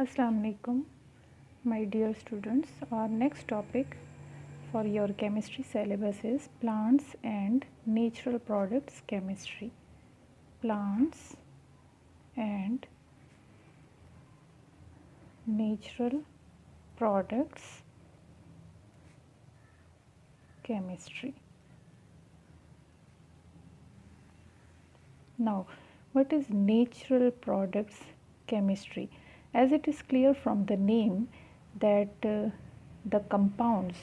Assalamu alaikum, my dear students. Our next topic for your chemistry syllabus is plants and natural products chemistry. Plants and natural products chemistry. Now, what is natural products chemistry? As it is clear from the name that the compounds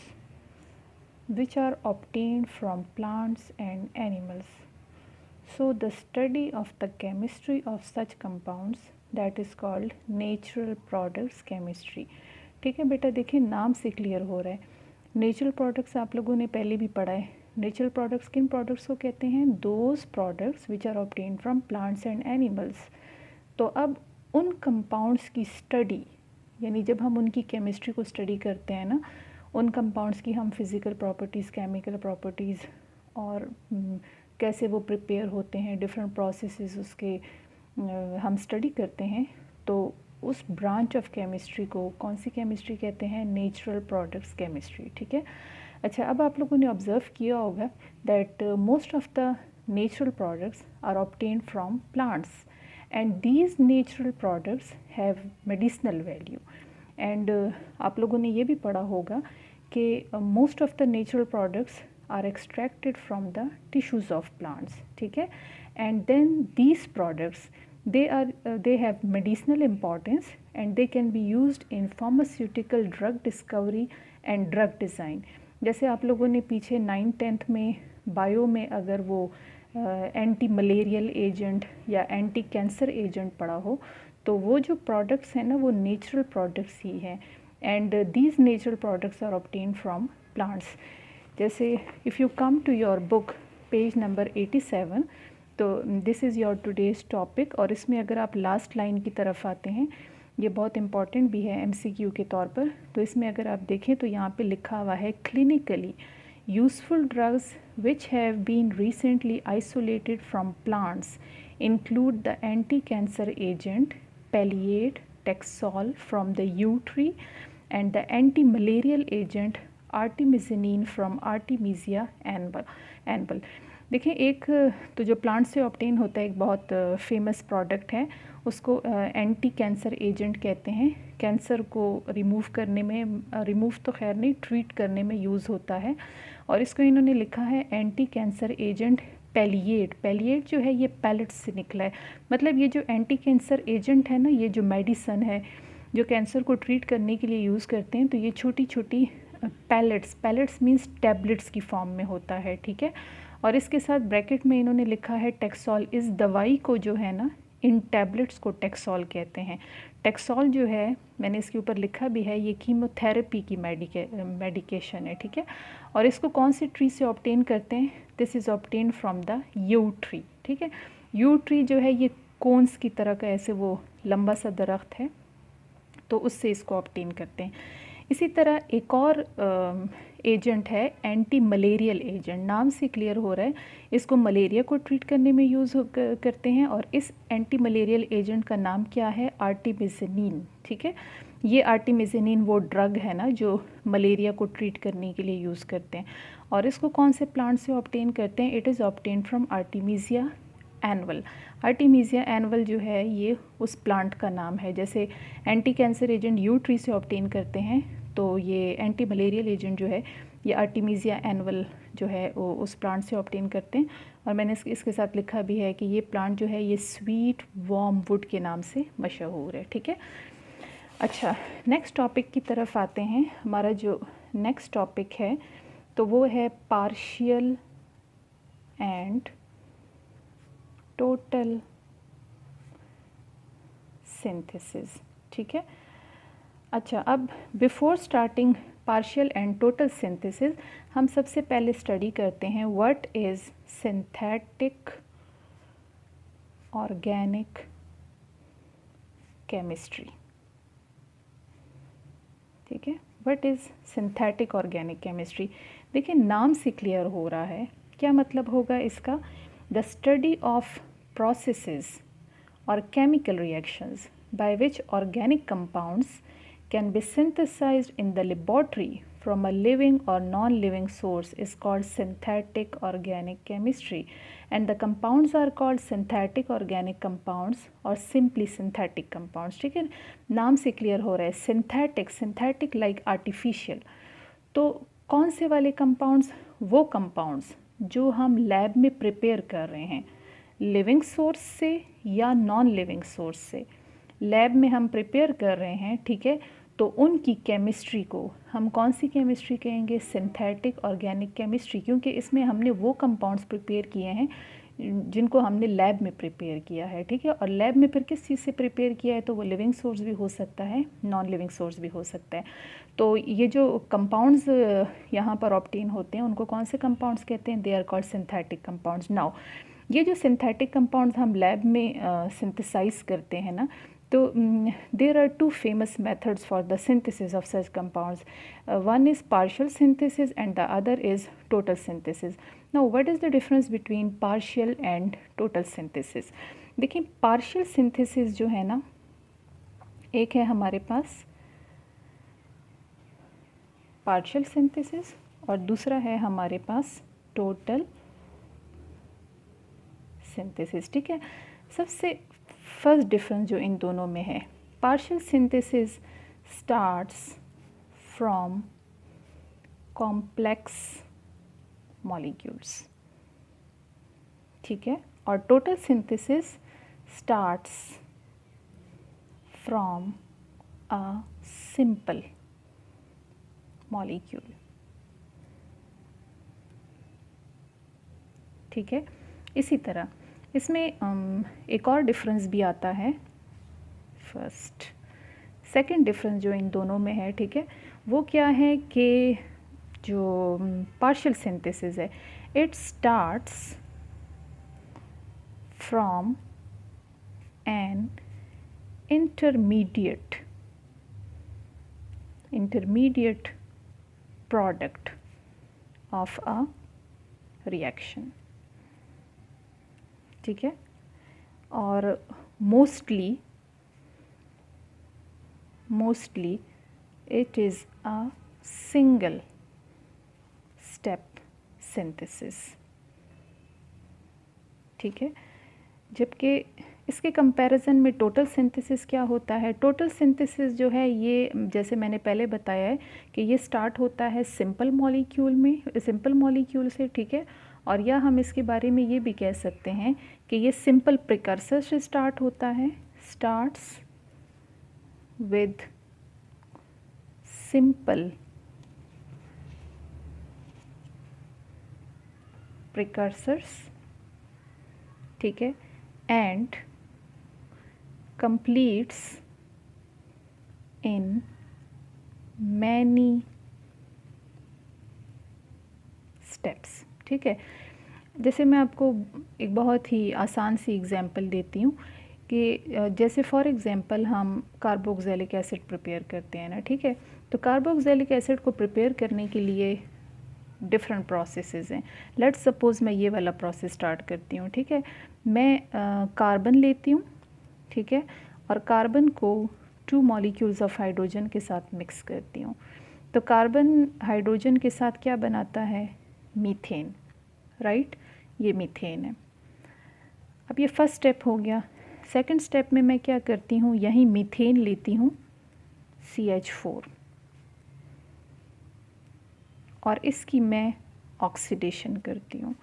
which are obtained from plants and animals. So, the study of the chemistry of such compounds that is called natural products chemistry. ठीक है बेटा, देखिए नाम से clear हो रहा है. Natural products आप लोगों ने पहले भी पढ़ा है. नेचुरल प्रोडक्ट्स किन प्रोडक्ट्स को कहते हैं? Those products which are obtain from plants and animals. तो अब उन कंपाउंड्स की स्टडी, यानी जब हम उनकी केमिस्ट्री को स्टडी करते हैं ना, उन कंपाउंड्स की हम फिज़िकल प्रॉपर्टीज़, केमिकल प्रॉपर्टीज़ और कैसे वो प्रिपेयर होते हैं, डिफरेंट प्रोसेसेस उसके हम स्टडी करते हैं. तो उस ब्रांच ऑफ केमिस्ट्री को कौन सी केमिस्ट्री कहते हैं? Natural products chemistry. ठीक है. अच्छा, अब आप लोगों ने ऑब्ज़र्व किया होगा that most of the natural products are obtained from plants and these natural products have medicinal value. and आप लोगों ने ये भी पढ़ा होगा कि most of the natural products are extracted from the tissues of plants. ठीक है. and then these products they have medicinal importance and they can be used in pharmaceutical drug discovery and drug design. जैसे आप लोगों ने पीछे 9th-10th में bio में अगर वो एंटी मलेरियल एजेंट या एंटी कैंसर एजेंट पढ़ा हो, तो वो जो प्रोडक्ट्स हैं ना, वो नेचुरल प्रोडक्ट्स ही हैं. And these natural products are obtain from plants. जैसे if you come to your book page number 87, तो this is your today's topic. और इसमें अगर आप लास्ट लाइन की तरफ आते हैं, ये बहुत इंपॉर्टेंट भी है MCQ के तौर पर. तो इसमें अगर आप देखें तो यहाँ पे लिखा हुआ है clinically useful drugs which have been recently isolated from plants include the anti-cancer agent Palliate Taxol from the yew tree and the anti-malarial agent artemisinin from Artemisia annual. देखिए, एक तो जो प्लांट से ऑब्टेन होता है, एक बहुत फेमस प्रोडक्ट है, उसको एंटी कैंसर एजेंट कहते हैं. कैंसर को रिमूव करने में, रिमूव तो खैर नहीं, ट्रीट करने में यूज़ होता है. और इसको इन्होंने लिखा है एंटी कैंसर एजेंट पैलिएट. पैलिएट जो है ये पैलेट्स से निकला है. मतलब ये जो एंटी कैंसर एजेंट है ना, ये जो मेडिसन है जो कैंसर को ट्रीट करने के लिए यूज़ करते हैं, तो ये छोटी छोटी पैलेट्स मीन्स टैबलेट्स की फॉर्म में होता है. ठीक है. और इसके साथ ब्रैकेट में इन्होंने लिखा है टेक्सॉल. इस दवाई को जो है ना, इन टैबलेट्स को टेक्सॉल कहते हैं. टेक्सॉल जो है, मैंने इसके ऊपर लिखा भी है, ये कीमोथेरेपी की मेडिकेशन है. ठीक है. और इसको कौन सी ट्री से ऑब्टेन करते हैं? This is obtain from the you tree. ठीक है. यू ट्री जो है ये कोन्स की तरह का ऐसे वो लंबा सा दरख्त है, तो उससे इसको ऑब्टेन करते हैं. इसी तरह एक और एजेंट है एंटी मलेरियल एजेंट. नाम से क्लियर हो रहा है, इसको मलेरिया को ट्रीट करने में यूज़ करते हैं. और इस एंटी मलेरियल एजेंट का नाम क्या है? आर्टिमिसिनिन. ठीक है. ये आर्टिमिसिनिन वो ड्रग है ना जो मलेरिया को ट्रीट करने के लिए यूज़ करते हैं. और इसको कौन से प्लांट से ऑब्टेन करते हैं? It is obtain from Artemisia annual. Artemisia annual जो है ये उस प्लांट का नाम है. जैसे anti cancer agent you tree से ऑब्टेन करते हैं, तो ये एंटी मलेरियल एजेंट जो है ये आर्टेमिसिया एनुअल जो है वो उस प्लांट से ऑब्टेन करते हैं. और मैंने इसके साथ लिखा भी है कि ये प्लांट जो है ये स्वीट वार्म वुड के नाम से मशहूर है. ठीक है. अच्छा, नेक्स्ट टॉपिक की तरफ आते हैं. हमारा जो नेक्स्ट टॉपिक है तो वो है पार्शियल एंड टोटल सिंथेसिस. ठीक है. अच्छा, अब before starting partial and total synthesis हम सबसे पहले स्टडी करते हैं what is synthetic organic chemistry. ठीक है. What is synthetic organic chemistry. देखिए, नाम से क्लियर हो रहा है. क्या मतलब होगा इसका? द स्टडी ऑफ प्रोसेसेस और chemical reactions by which organic compounds can be synthesized in the laboratory from a living or non-living source is called synthetic organic chemistry, and the compounds are called synthetic organic compounds or simply synthetic compounds. ठीक है, नाम से clear हो रहा है, synthetic, synthetic like artificial. तो कौन से वाले कंपाउंड्स? वो कंपाउंड्स जो हम लैब में प्रिपेयर कर रहे हैं, लिविंग सोर्स से या नॉन लिविंग सोर्स से लैब में हम प्रिपेयर कर रहे हैं, ठीक है, तो उनकी केमिस्ट्री को हम कौन सी केमिस्ट्री कहेंगे? सिंथेटिक ऑर्गेनिक केमिस्ट्री, क्योंकि इसमें हमने वो कंपाउंड्स प्रिपेयर किए हैं जिनको हमने लैब में प्रिपेयर किया है, ठीक है। और लैब में फिर किस चीज़ से प्रिपेयर किया है? तो वो लिविंग सोर्स भी हो सकता है, नॉन लिविंग सोर्स भी हो सकता है। तो ये जो कंपाउंड्स यहाँ पर ऑब्टेन होते हैं उनको कौन से कंपाउंड्स कहते हैं? They are called synthetic compounds. Now ये जो सिंथेटिक कंपाउंड्स हम लैब में सिंथेसाइज करते हैं ना, तो there are two famous methods for the synthesis of such compounds. One is partial synthesis and the other is total synthesis. Now what is the difference between partial and total synthesis? देखिए, partial synthesis जो है ना, एक है हमारे पास partial synthesis और दूसरा है हमारे पास टोटल सिंथेसिस, ठीक है। सबसे फर्स्ट डिफरेंस जो इन दोनों में है, partial synthesis starts from complex molecules, ठीक है, और total synthesis starts from a simple molecule, ठीक है। इसी तरह इसमें एक और डिफरेंस भी आता है, फर्स्ट सेकंड डिफरेंस जो इन दोनों में है, ठीक है, वो क्या है कि जो पार्शियल सिंथेसिस है, it starts from an intermediate product of a reaction, ठीक है। और mostly it is a single step synthesis, ठीक है। जबकि इसके कंपैरिजन में टोटल सिंथेसिस क्या होता है? टोटल सिंथेसिस जो है ये, जैसे मैंने पहले बताया है कि ये स्टार्ट होता है सिंपल मॉलिक्यूल से, ठीक है। और या हम इसके बारे में ये भी कह सकते हैं कि ये सिंपल प्रिकर्सर से स्टार्ट होता है, स्टार्ट्स विद सिंपल प्रिकर्सर्स, ठीक है, and completes in many steps, ठीक है। जैसे मैं आपको एक बहुत ही आसान सी एग्जांपल देती हूँ कि जैसे फॉर एग्जांपल हम कार्बोक्सिलिक एसिड प्रिपेयर करते हैं ना, ठीक है। तो कार्बोक्सिलिक एसिड को प्रिपेयर करने के लिए डिफरेंट प्रोसेसेस हैं। लेट्स सपोज़ मैं ये वाला प्रोसेस स्टार्ट करती हूँ, ठीक है। मैं कार्बन लेती हूँ, ठीक है, और कार्बन को 2 मॉलिक्यूल्स ऑफ हाइड्रोजन के साथ मिक्स करती हूँ। तो कार्बन हाइड्रोजन के साथ क्या बनाता है? मीथेन, राइट, ये मीथेन है। अब ये फर्स्ट स्टेप हो गया। सेकंड स्टेप में मैं क्या करती हूँ? यहीं मीथेन लेती हूँ CH4 और इसकी मैं ऑक्सीडेशन करती हूँ।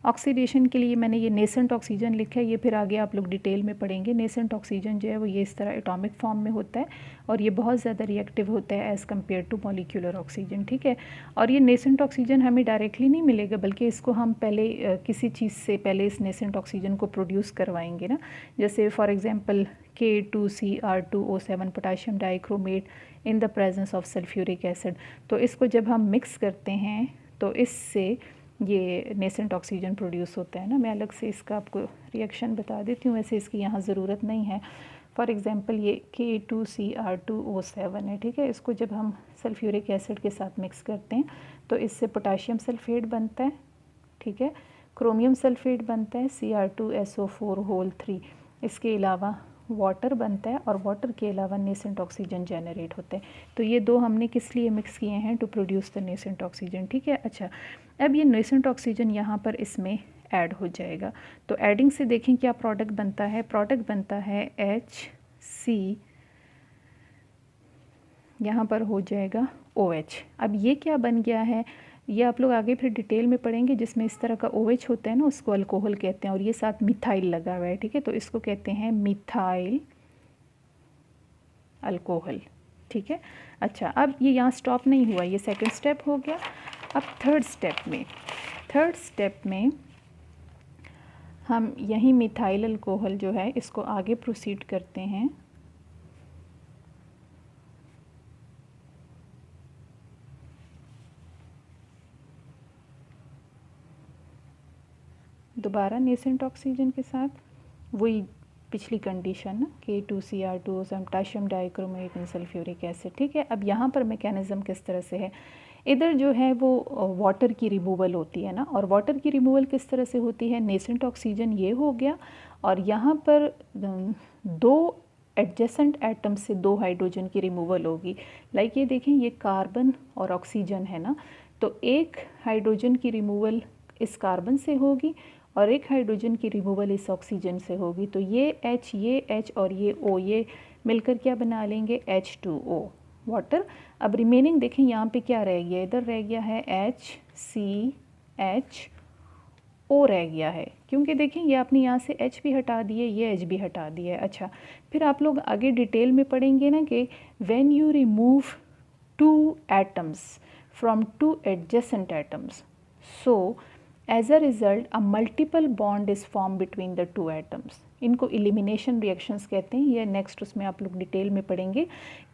ऑक्सीडेशन के लिए मैंने ये नेसेंट ऑक्सीजन लिखा है, ये फिर आगे आप लोग डिटेल में पढ़ेंगे। नेसेंट ऑक्सीजन जो है वो ये इस तरह एटॉमिक फॉर्म में होता है और ये बहुत ज़्यादा रिएक्टिव होता है as compare to molecular oxygen, ठीक है। और ये नेसेंट ऑक्सीजन हमें डायरेक्टली नहीं मिलेगा, बल्कि इसको हम पहले किसी चीज़ से पहले इस नेसेंट ऑक्सीजन को प्रोड्यूस करवाएंगे ना। जैसे for example K2Cr2O7 potassium dichromate in the presence of sulphuric acid. तो इसको जब हम मिक्स करते हैं तो इससे ये नेसेंट ऑक्सीजन प्रोड्यूस होता है ना। मैं अलग से इसका आपको रिएक्शन बता देती हूँ, वैसे इसकी यहाँ ज़रूरत नहीं है। फॉर एग्जांपल ये K2Cr2O7 है, ठीक है। इसको जब हम सल्फ्यूरिक एसिड के साथ मिक्स करते हैं तो इससे पोटाशियम सल्फेट बनता है, ठीक है, क्रोमियम सल्फेट बनता है Cr2SO4 होल 3। इसके अलावा वाटर बनता है और वाटर के अलावा नेसेंट ऑक्सीजन जनरेट होता है। तो ये दो हमने किस लिए मिक्स किए हैं? To produce the nascent oxygen, ठीक है। अच्छा, अब ये नेसेंट ऑक्सीजन यहाँ पर इसमें ऐड हो जाएगा। तो एडिंग से देखें क्या प्रोडक्ट बनता है? प्रोडक्ट बनता है HC, यहाँ पर हो जाएगा OH। अब ये क्या बन गया है? ये आप लोग आगे फिर डिटेल में पढ़ेंगे, जिसमें इस तरह का OH होता है ना, उसको अल्कोहल कहते हैं, और ये साथ मिथाइल लगा हुआ है, ठीक है। तो इसको कहते हैं मिथाइल अल्कोहल, ठीक है। अच्छा, अब ये यहाँ स्टॉप नहीं हुआ, ये सेकंड स्टेप हो गया। अब थर्ड स्टेप में हम यही मिथाइल अल्कोहल जो है इसको आगे प्रोसीड करते हैं। दोबारा नेसेंट ऑक्सीजन के साथ वही पिछली कंडीशन ना, K2Cr2 potassium dichromate and sulphuric acid, ठीक है। अब यहाँ पर मैकेनिज़्म किस तरह से है? इधर जो है वो वाटर की रिमूवल होती है ना, और वाटर की रिमूवल किस तरह से होती है? नेसेंट ऑक्सीजन ये हो गया, और यहाँ पर दो एडजेसेंट एटम से दो हाइड्रोजन की रिमूवल होगी। लाइक ये देखें, ये कार्बन और ऑक्सीजन है ना, तो एक हाइड्रोजन की रिमूवल इस कार्बन से होगी और एक हाइड्रोजन की रिमूवल इस ऑक्सीजन से होगी। तो ये H और ये O ये मिलकर क्या बना लेंगे? H2O, water. अब रिमेनिंग देखें यहाँ पे क्या रह गया? इधर रह गया है HCHO रह गया है, क्योंकि देखें ये आपने यहाँ से H भी हटा दिए, ये H भी हटा दिया है। अच्छा, फिर आप लोग आगे डिटेल में पढ़ेंगे ना कि when you remove two atoms from two adjacent atoms, so as a result a multiple bond is form between the two atoms. इनको एलिमिनेशन रिएक्शंस कहते हैं। ये नेक्स्ट उसमें आप लोग डिटेल में पढ़ेंगे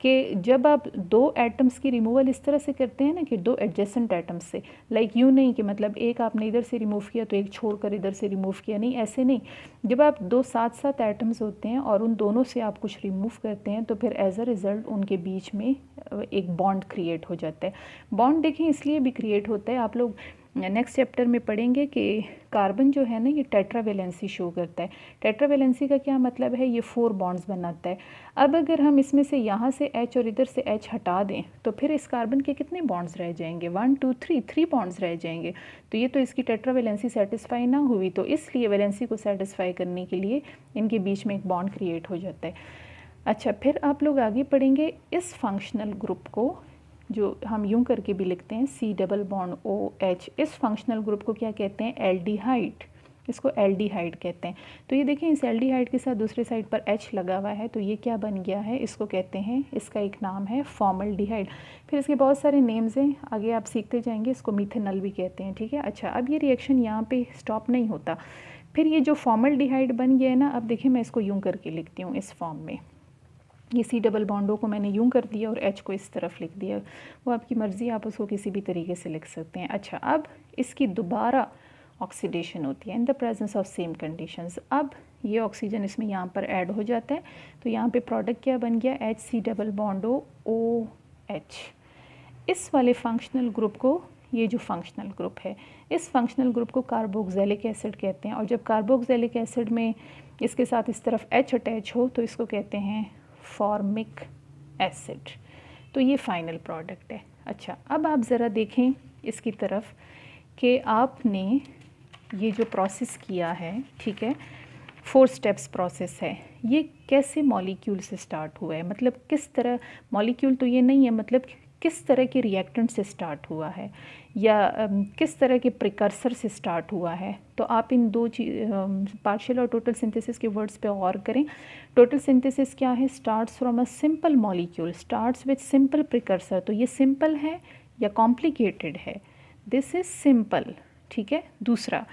कि जब आप दो एटम्स की रिमूवल इस तरह से करते हैं ना कि दो एडजेसेंट एटम्स से, लाइक यूँ नहीं कि मतलब एक आपने इधर से रिमूव किया तो एक छोड़कर इधर से रिमूव किया, नहीं, ऐसे नहीं। जब आप दो साथ साथ एटम्स होते हैं और उन दोनों से आप कुछ रिमूव करते हैं तो फिर एज अ रिज़ल्ट उनके बीच में एक बॉन्ड क्रिएट हो जाता है। बॉन्ड देखें इसलिए भी क्रिएट होता है, आप लोग नेक्स्ट चैप्टर में पढ़ेंगे कि कार्बन जो है ना ये टेट्रावेलेंसी शो करता है। टेट्रावेलेंसी का क्या मतलब है? ये 4 बॉन्ड्स बनाता है। अब अगर हम इसमें से यहाँ से H और इधर से H हटा दें तो फिर इस कार्बन के कितने बॉन्ड्स रह जाएंगे? 1 2 3 बॉन्ड्स रह जाएंगे। तो ये तो इसकी टेट्रावेलेंसी सेटिस्फाई ना हुई, तो इसलिए वैलेंसी को सेटिस्फाई करने के लिए इनके बीच में एक बॉन्ड क्रिएट हो जाता है। अच्छा, फिर आप लोग आगे पढ़ेंगे इस फंक्शनल ग्रुप को, जो हम यूं करके भी लिखते हैं C∻OH, इस फंक्शनल ग्रुप को क्या कहते हैं? एल्डिहाइड। इसको एल्डिहाइड कहते हैं। तो ये देखें, इस एल्डिहाइड के साथ दूसरे साइड पर H लगा हुआ है, तो ये क्या बन गया है? इसको कहते हैं, इसका एक नाम है फॉर्मल्डिहाइड। फिर इसके बहुत सारे नेम्स हैं, आगे आप सीखते जाएंगे। इसको मिथेनॉल भी कहते हैं, ठीक है। अच्छा, अब ये रिएक्शन यहाँ पे स्टॉप नहीं होता। फिर ये जो फॉर्मल्डिहाइड बन गया है ना, अब देखिए मैं इसको यूँ करके लिखती हूँ इस फॉर्म में। ये C∻ को मैंने यूं कर दिया और H को इस तरफ लिख दिया, वो आपकी मर्ज़ी, आप उसको किसी भी तरीके से लिख सकते हैं। अच्छा, अब इसकी दोबारा ऑक्सीडेशन होती है in the presence of same conditions. अब ये ऑक्सीजन इसमें यहाँ पर ऐड हो जाता है, तो यहाँ पे प्रोडक्ट क्या बन गया? HC∻OH। इस वाले फंक्शनल ग्रुप को, ये जो फंक्शनल ग्रुप है, इस फंक्शनल ग्रुप को कार्बोक्सिलिक एसिड कहते हैं। और जब कार्बोक्सिलिक एसिड में इसके साथ इस तरफ H अटैच हो तो इसको कहते हैं फॉर्मिक एसिड। तो ये फाइनल प्रोडक्ट है। अच्छा, अब आप ज़रा देखें इसकी तरफ कि आपने ये जो प्रोसेस किया है, ठीक है, 4 स्टेप्स प्रोसेस है, ये कैसे मॉलिक्यूल से स्टार्ट हुआ है? मतलब किस तरह, मॉलिक्यूल तो ये नहीं है, मतलब किस तरह के रिएक्टेंट से स्टार्ट हुआ है या किस तरह के प्रिकर्सर से स्टार्ट हुआ है। तो आप इन दो पार्शियल और टोटल सिंथेसिस के वर्ड्स पे गौर करें। टोटल सिंथेसिस क्या है? Starts from a simple molecule, starts with simple precursor. तो ये सिंपल है या कॉम्प्लिकेटेड है? दिस इज़ सिंपल, ठीक है। दूसरा,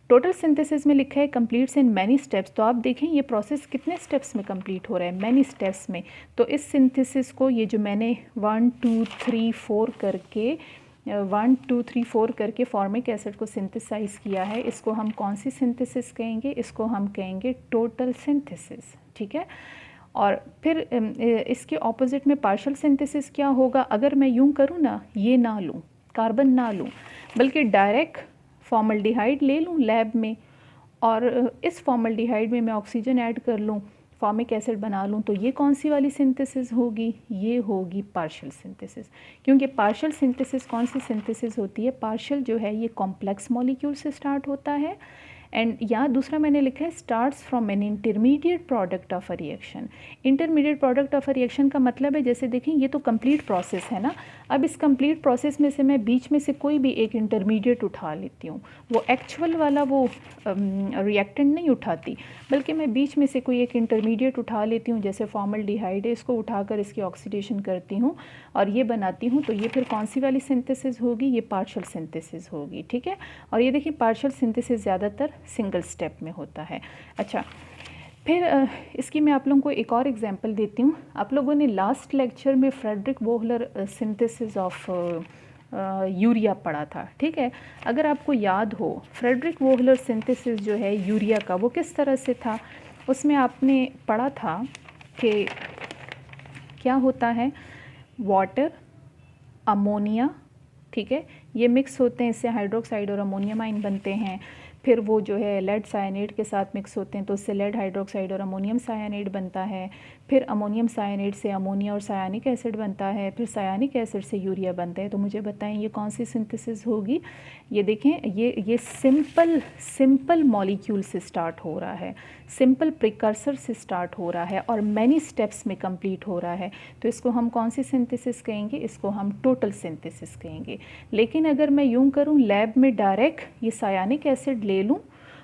टोटल सिंथेसिस में लिखा है कंप्लीट्स इन मैनी स्टेप्स। तो आप देखें ये प्रोसेस कितने स्टेप्स में कंप्लीट हो रहा है? मैनी स्टेप्स में। तो इस सिंथेसिस को, ये जो मैंने 1 2 3 4 करके फॉर्मिक एसिड को सिंथेसाइज किया है, इसको हम कौन सी सिंथेसिस कहेंगे? इसको हम कहेंगे टोटल सिंथेसिस, ठीक है। और फिर इसके ऑपोजिट में पार्शियल सिंथेसिस क्या होगा? अगर मैं यूँ करूँ ना, ये ना लूँ, कार्बन ना लूँ, बल्कि डायरेक्ट फॉर्मल्डिहाइड ले लूँ लैब में और इस फॉर्मल्डिहाइड में मैं ऑक्सीजन ऐड कर लूँ, फॉर्मिक एसिड बना लूँ तो ये कौन सी वाली सिंथेसिस होगी, ये होगी पार्शियल सिंथेसिस। क्योंकि पार्शियल सिंथेसिस कौन सी सिंथेसिस होती है, पार्शियल जो है ये कॉम्प्लेक्स मॉलिक्यूल से स्टार्ट होता है एंड या दूसरा मैंने लिखा है starts from an intermediate product of a reaction. Intermediate product of a reaction का मतलब है जैसे देखें ये तो कंप्लीट प्रोसेस है ना, अब इस कंप्लीट प्रोसेस में से मैं बीच में से कोई भी एक इंटरमीडिएट उठा लेती हूँ, वो एक्चुअल वाला वो रिएक्टेंट नहीं उठाती, बल्कि मैं बीच में से कोई एक इंटरमीडिएट उठा लेती हूँ, जैसे फॉर्मल्डिहाइड है, इसको उठाकर इसकी ऑक्सीडेशन करती हूँ और ये बनाती हूँ, तो ये फिर कौन सी वाली सिंथेसिस होगी, ये पार्शियल सिंथेसिस होगी, ठीक है। और ये देखिए पार्शियल सिंथेसिस ज़्यादातर सिंगल स्टेप में होता है। अच्छा, फिर इसकी मैं आप लोगों को एक और एग्जांपल देती हूँ। आप लोगों ने लास्ट लेक्चर में Friedrich Wohler synthesis of urea पढ़ा था, ठीक है। अगर आपको याद हो फ्रेडरिक वोहलर सिंथेसिस जो है यूरिया का वो किस तरह से था, उसमें आपने पढ़ा था कि क्या होता है, वाटर, अमोनिया, ठीक है, ये मिक्स होते हैं, इससे हाइड्रोक्साइड और अमोनियम आयन बनते हैं। फिर वो जो है लेड साइनेट के साथ मिक्स होते हैं तो उससे लेड हाइड्रोक्साइड और अमोनियम साइनेट बनता है। फिर अमोनियम साइनेट से अमोनिया और सायानिक एसिड बनता है, फिर सायानिक एसिड से यूरिया बनता है। तो मुझे बताएं ये कौन सी सिंथेसिस होगी। ये देखें, ये सिंपल मॉलिक्यूल से स्टार्ट हो रहा है, सिंपल प्रिकर्सर से स्टार्ट हो रहा है और मैनी स्टेप्स में कंप्लीट हो रहा है। तो इसको हम कौन सी सिंथेसिस कहेंगे, इसको हम टोटल सिंथेसिस कहेंगे। लेकिन अगर मैं यूँ करूँ लैब में डायरेक्ट ये सायानिक एसिड ले लूँ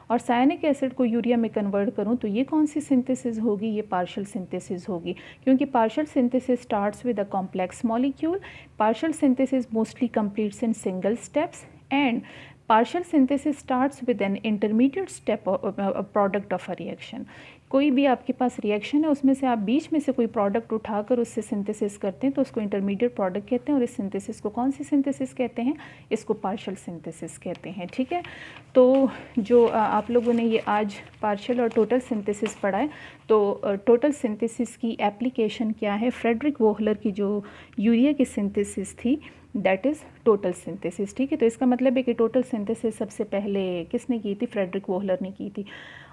और सायानिक एसिड को यूरिया में कन्वर्ट करूँ तो ये कौन सी सिंथेसिस होगी, ये पार्शियल सिंथेसिस होगी। क्योंकि partial synthesis starts with a complex molecule, partial synthesis mostly completes in single steps and partial synthesis starts with an intermediate step product of a reaction। कोई भी आपके पास रिएक्शन है उसमें से आप बीच में से कोई प्रोडक्ट उठाकर उससे सिंथेसिस करते हैं तो उसको इंटरमीडिएट प्रोडक्ट कहते हैं और इस सिंथेसिस को कौन सी सिंथेसिस कहते हैं, इसको पार्शियल सिंथेसिस कहते हैं, ठीक है। तो जो आप लोगों ने ये आज पार्शियल और टोटल सिंथेसिस पढ़ा है, तो टोटल सिंथेसिस की एप्लीकेशन क्या है, फ्रेडरिक वोहलर की जो यूरिया की सिंथेसिस थी दैट इज़ टोटल सिंथेसिस, ठीक है। तो इसका मतलब है कि टोटल सिंथेसिस सबसे पहले किसने की थी, फ्रेडरिक वोहलर ने की थी।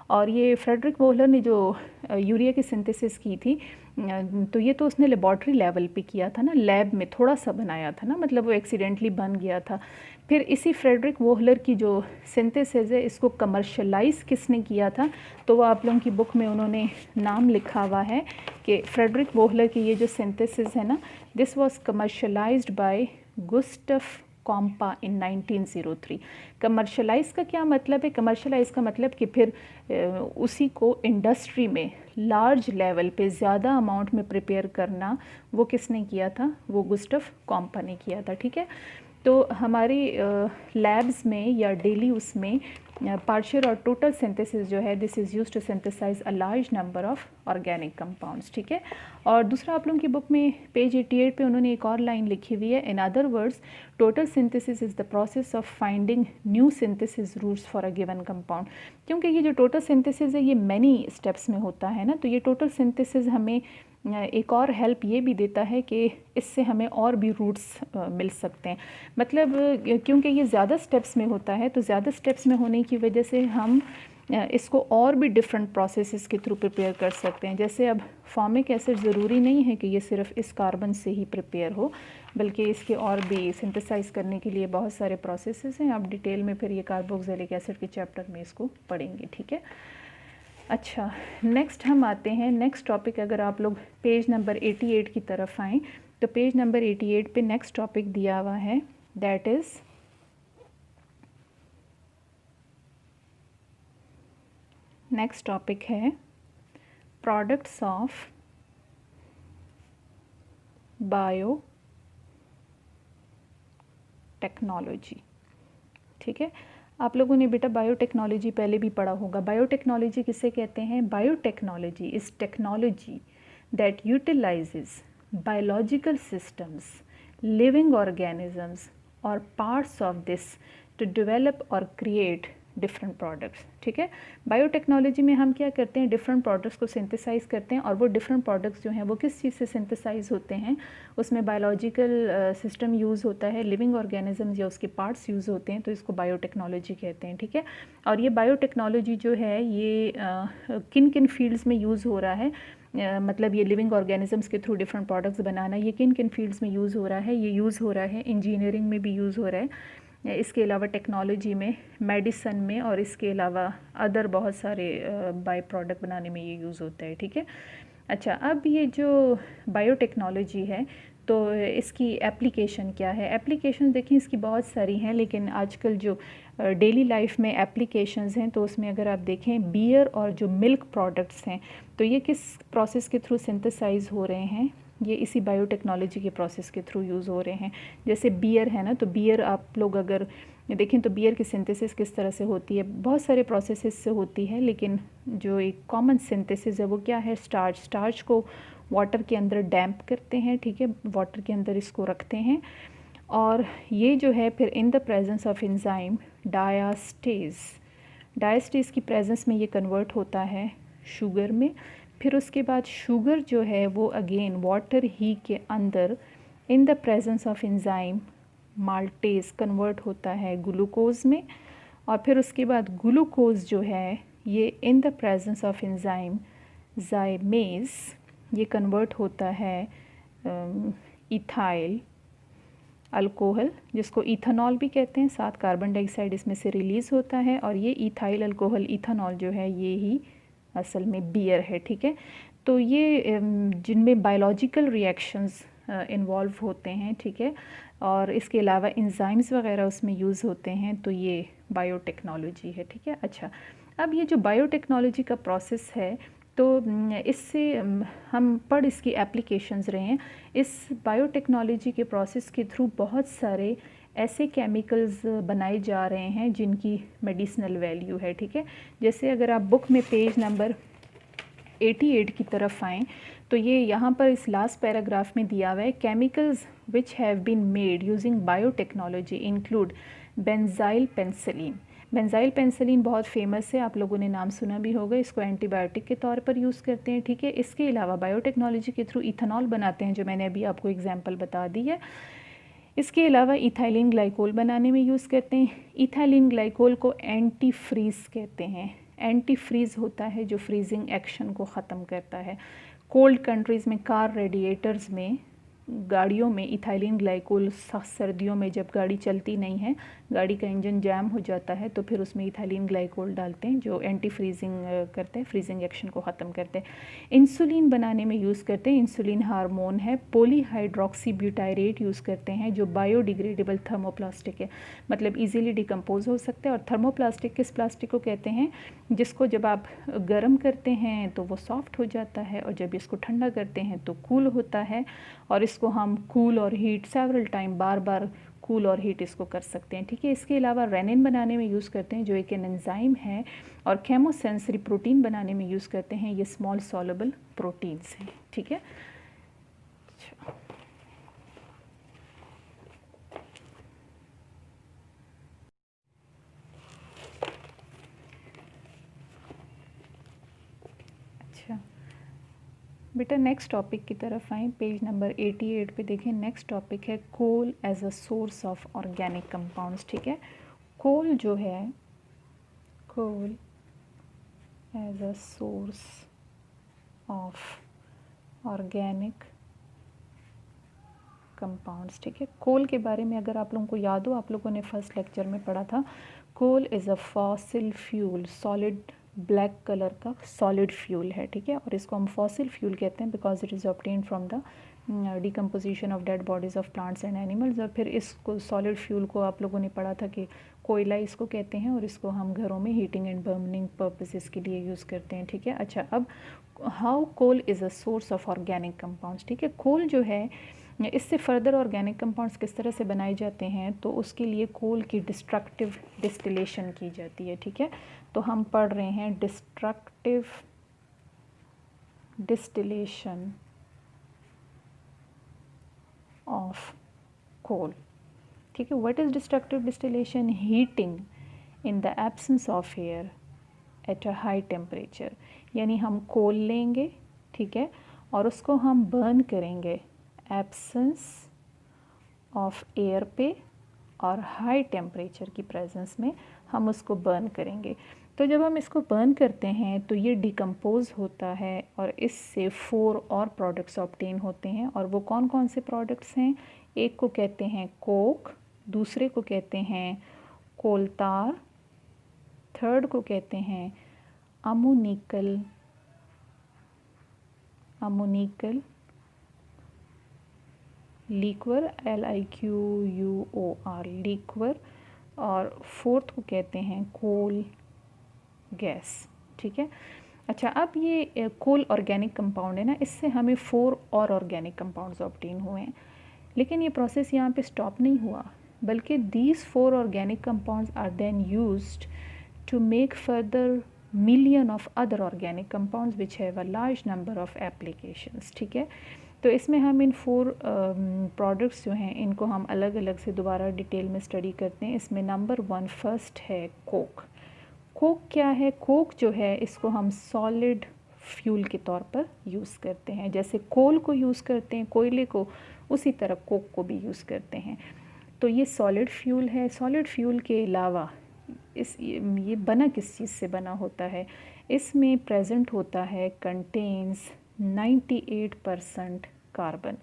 और ये फ्रेडरिक वोहलर ने जो यूरिया की सिंथेसिस की थी तो ये तो उसने लेबॉर्ट्री लेवल पे किया था ना, लैब में थोड़ा सा बनाया था ना, मतलब वो एक्सीडेंटली बन गया था। फिर इसी फ्रेडरिक वोहलर की जो सिंथेसिस है इसको कमर्शलाइज़ किसने किया था, तो वो आप लोगों की बुक में उन्होंने नाम लिखा हुआ है कि फ्रेडरिक वोहलर की ये जो सिंथेसिस है ना, this was commercialised by Gustaf Komppa in 1903। Commercialise का क्या मतलब है, कमर्शलाइज़ का मतलब कि फिर उसी को इंडस्ट्री में लार्ज लेवल पे ज़्यादा अमाउंट में प्रिपेयर करना वो किसने किया था, वो गुस्टफ कॉम्पा ने किया था, ठीक है। तो हमारी लैब्स में या डेली उसमें पार्शियल और टोटल सिंथेसिस जो है this is used to synthesize a large number of organic compounds, ठीक है। और दूसरा आप लोगों की बुक में पेज 88 पे उन्होंने एक और लाइन लिखी हुई है, in other words total synthesis is the process of finding new synthesis routes for a given compound. क्योंकि ये जो टोटल सिंथेसिस है ये मैनी स्टेप्स में होता है ना, तो ये टोटल सिंथेसिस हमें एक और हेल्प ये भी देता है कि इससे हमें और भी रूट्स मिल सकते हैं। मतलब क्योंकि ये ज़्यादा स्टेप्स में होता है तो ज़्यादा स्टेप्स में होने की वजह से हम इसको और भी डिफरेंट प्रोसेसेस के थ्रू प्रिपेयर कर सकते हैं। जैसे अब फॉर्मिक एसिड ज़रूरी नहीं है कि ये सिर्फ इस कार्बन से ही प्रिपेयर हो, बल्कि इसके और भी सिंथेसाइज करने के लिए बहुत सारे प्रोसेसेस हैं। आप डिटेल में फिर ये कार्बोक्सिलिक एसिड के चैप्टर में इसको पढ़ेंगे, ठीक है। अच्छा, नेक्स्ट हम आते हैं नेक्स्ट टॉपिक। अगर आप लोग पेज नंबर 88 की तरफ आएँ तो पेज नंबर 88 पे नेक्स्ट टॉपिक दिया हुआ है, दैट इज़ नेक्स्ट टॉपिक है प्रोडक्ट्स ऑफ बायो टेक्नोलॉजी, ठीक है। आप लोगों ने बेटा बायोटेक्नोलॉजी पहले भी पढ़ा होगा। बायोटेक्नोलॉजी किसे कहते हैं, biotechnology is technology that utilises biological systems, living organisms और parts of this to develop और क्रिएट डिफरेंट प्रोडक्ट्स। ठीक है, बायोटेक्नोलॉजी में हम क्या करते हैं, डिफरेंट प्रोडक्ट्स को सिंथेसाइज करते हैं, और वो डिफरेंट प्रोडक्ट्स जो हैं वो किस चीज़ से सिंथेसाइज होते हैं, उसमें बायोलॉजिकल सिस्टम यूज़ होता है, लिविंग ऑर्गेनिजम्स या उसके पार्ट्स यूज़ होते हैं, तो इसको बायोटेक्नोलॉजी कहते हैं। ठीक है, और ये बायोटेक्नोलॉजी जो है ये किन किन फील्ड्स में यूज़ हो रहा है, मतलब ये लिविंग ऑर्गेनिजम्स के थ्रू डिफरेंट प्रोडक्ट्स बनाना, ये किन किन फील्ड्स में यूज़ हो रहा है, ये यूज़ हो रहा है इंजीनियरिंग में भी यूज़ हो रहा है, इसके अलावा टेक्नोलॉजी में, मेडिसन में, और इसके अलावा अदर बहुत सारे बाय प्रोडक्ट बनाने में ये यूज़ होता है। ठीक है, अच्छा, अब ये जो बायोटेक्नोलॉजी है तो इसकी एप्लीकेशन क्या है। एप्लीकेशन देखिए इसकी बहुत सारी हैं, लेकिन आजकल जो डेली लाइफ में एप्लीकेशंस हैं तो उसमें अगर आप देखें बियर और जो मिल्क प्रोडक्ट्स हैं तो ये किस प्रोसेस के थ्रू सिंथेसाइज हो रहे हैं, ये इसी बायोटेक्नोलॉजी के प्रोसेस के थ्रू यूज़ हो रहे हैं। जैसे बियर है ना, तो बियर आप लोग अगर देखें तो बियर की सिंथेसिस किस तरह से होती है, बहुत सारे प्रोसेसेस से होती है, लेकिन जो एक कॉमन सिंथेसिस है वो क्या है, स्टार्च को वाटर के अंदर डैम्प करते हैं। ठीक है, वाटर के अंदर इसको रखते हैं, और ये जो है फिर in the presence of enzyme diastase की प्रेजेंस में ये कन्वर्ट होता है शुगर में। फिर उसके बाद शुगर जो है वो अगेन वाटर ही के अंदर इन the presence of enzyme maltase convert होता है ग्लूकोज में, और फिर उसके बाद ग्लूकोज जो है ये इन द प्रेजेंस ऑफ एंजाइम जाइमेज ये कन्वर्ट होता है इथाइल अल्कोहल, जिसको इथेनॉल भी कहते हैं, साथ कार्बन डाइऑक्साइड इसमें से रिलीज़ होता है, और ये इथाइल अल्कोहल इथेनॉल जो है ये ही असल में बियर है। ठीक है, तो ये जिनमें बायोलॉजिकल रिएक्शंस इन्वॉल्व होते हैं। ठीक है, और इसके अलावा एंजाइम्स वगैरह उसमें यूज़ होते हैं, तो ये बायोटेक्नोलॉजी है। ठीक है, अच्छा, अब ये जो बायोटेक्नोलॉजी का प्रोसेस है तो इससे हम पढ़ इसकी एप्लीकेशंस रहे हैं। इस बायोटेक्नोलॉजी के प्रोसेस के थ्रू बहुत सारे ऐसे केमिकल्स बनाए जा रहे हैं जिनकी मेडिसिनल वैल्यू है। ठीक है, जैसे अगर आप बुक में पेज नंबर 88 की तरफ आएँ तो ये यहाँ पर इस लास्ट पैराग्राफ में दिया हुआ है, chemicals which have been made using biotechnology include benzyl penicillin. Benzyl penicillin बहुत फेमस है, आप लोगों ने नाम सुना भी होगा, इसको एंटीबायोटिक के तौर पर यूज़ करते हैं। ठीक है, इसके अलावा बायोटेक्नोलॉजी के थ्रू इथेनॉल बनाते हैं, जो मैंने अभी आपको एग्जांपल बता दी है। इसके अलावा इथाइलिन ग्लाइकोल बनाने में यूज़ करते हैं। इथाइलिन ग्लाइकोल को एंटी फ्रीज़ कहते हैं, एंटी फ्रीज़ होता है जो फ्रीजिंग एक्शन को ख़त्म करता है। कोल्ड कंट्रीज़ में कार रेडिएटर्स में, गाड़ियों में इथाइलिन ग्लाइकोल सर्दियों में जब गाड़ी चलती नहीं है, गाड़ी का इंजन जैम हो जाता है, तो फिर उसमें इथाइलिन ग्लाइकोल डालते हैं जो एंटी फ्रीजिंग करते हैं, फ्रीजिंग एक्शन को ख़त्म करते हैं। इंसुलिन बनाने में यूज़ करते हैं, इंसुलिन हार्मोन है। पॉलीहाइड्रोक्सी ब्यूटायरेट यूज़ करते हैं जो बायोडिग्रेडेबल थर्मोप्लास्टिक है, मतलब इजीली डिकम्पोज हो सकता है। और थर्मोप्लास्टिक किस प्लास्टिक को कहते हैं, जिसको जब आप गर्म करते हैं तो वो सॉफ्ट हो जाता है, और जब इसको ठंडा करते हैं तो कूल होता है, और इसको हम कूल और हीट सेवरल टाइम बार बार कूल और हीट इसको कर सकते हैं। ठीक है, इसके अलावा रेनिन बनाने में यूज़ करते हैं जो एक एंजाइम है, और केमोसेंसरी प्रोटीन बनाने में यूज़ करते हैं, ये स्मॉल सॉल्युबल प्रोटीन्स हैं। ठीक है, अच्छा बेटा, नेक्स्ट टॉपिक की तरफ आएँ, पेज नंबर 88 पे देखें। नेक्स्ट टॉपिक है coal as a source of organic compounds. ठीक है, कोल जो है, coal as a source of organic compounds. ठीक है, कोल के बारे में अगर आप लोगों को याद हो, आप लोगों ने फर्स्ट लेक्चर में पढ़ा था, coal is a fossil fuel, solid black colour का सॉलिड फ्यूल है। ठीक है, और इसको हम फॉसिल फ्यूल कहते हैं because it is obtain from the decomposition of dead bodies of plants and animals. और फिर इसको सॉलिड फ्यूल को आप लोगों ने पढ़ा था कि कोयला इसको कहते हैं, और इसको हम घरों में हीटिंग एंड बर्निंग पर्पसेस के लिए यूज़ करते हैं। ठीक है, अच्छा, अब how coal is a source of organic compounds. ठीक है, कोल जो है, इससे फर्दर ऑर्गेनिक कंपाउंड्स किस तरह से बनाए जाते हैं, तो उसके लिए कोल की डिस्ट्रक्टिव डिस्टिलेशन की जाती है। ठीक है, तो हम पढ़ रहे हैं डिस्ट्रक्टिव डिस्टिलेशन ऑफ कोल। ठीक है, what is destructive distillation? Heating in the absence of air at a high temperature, यानी हम कोल लेंगे, ठीक है, और उसको हम बर्न करेंगे एब्सेंस ऑफ एयर पे और हाई टेम्परेचर की प्रेजेंस में हम उसको बर्न करेंगे। तो जब हम इसको बर्न करते हैं तो ये डिकम्पोज होता है और इससे 4 और प्रोडक्ट्स ऑब्टेन होते हैं। और वो कौन कौन से प्रोडक्ट्स हैं? एक को कहते हैं कोक, दूसरे को कहते हैं कोलतार, थर्ड को कहते हैं अमोनिकल लिक्वर, LIQUOR लिक्वर, और फोर्थ को कहते हैं कोल गैस, ठीक है। अच्छा, अब ये कोल ऑर्गेनिक कंपाउंड है ना, इससे हमें 4 और ऑर्गेनिक कंपाउंड्स ऑब्टेन हुए हैं। लेकिन ये प्रोसेस यहाँ पे स्टॉप नहीं हुआ, बल्कि these 4 organic compounds are then used to make further million of other organic compounds which have a large number of applications, ठीक है। तो इसमें हम इन 4 प्रोडक्ट्स जो हैं इनको हम अलग अलग से दोबारा डिटेल में स्टडी करते हैं। इसमें नंबर 1 फर्स्ट है कोक। कोक क्या है? कोक जो है इसको हम सॉलिड फ्यूल के तौर पर यूज़ करते हैं। जैसे कोल को यूज़ करते हैं, कोयले को, उसी तरह कोक को भी यूज़ करते हैं। तो ये सॉलिड फ्यूल है। सॉलिड फ्यूल के अलावा ये बना किस चीज़ से बना होता है? इसमें प्रेजेंट होता है कंटेन्स 98% कार्बन।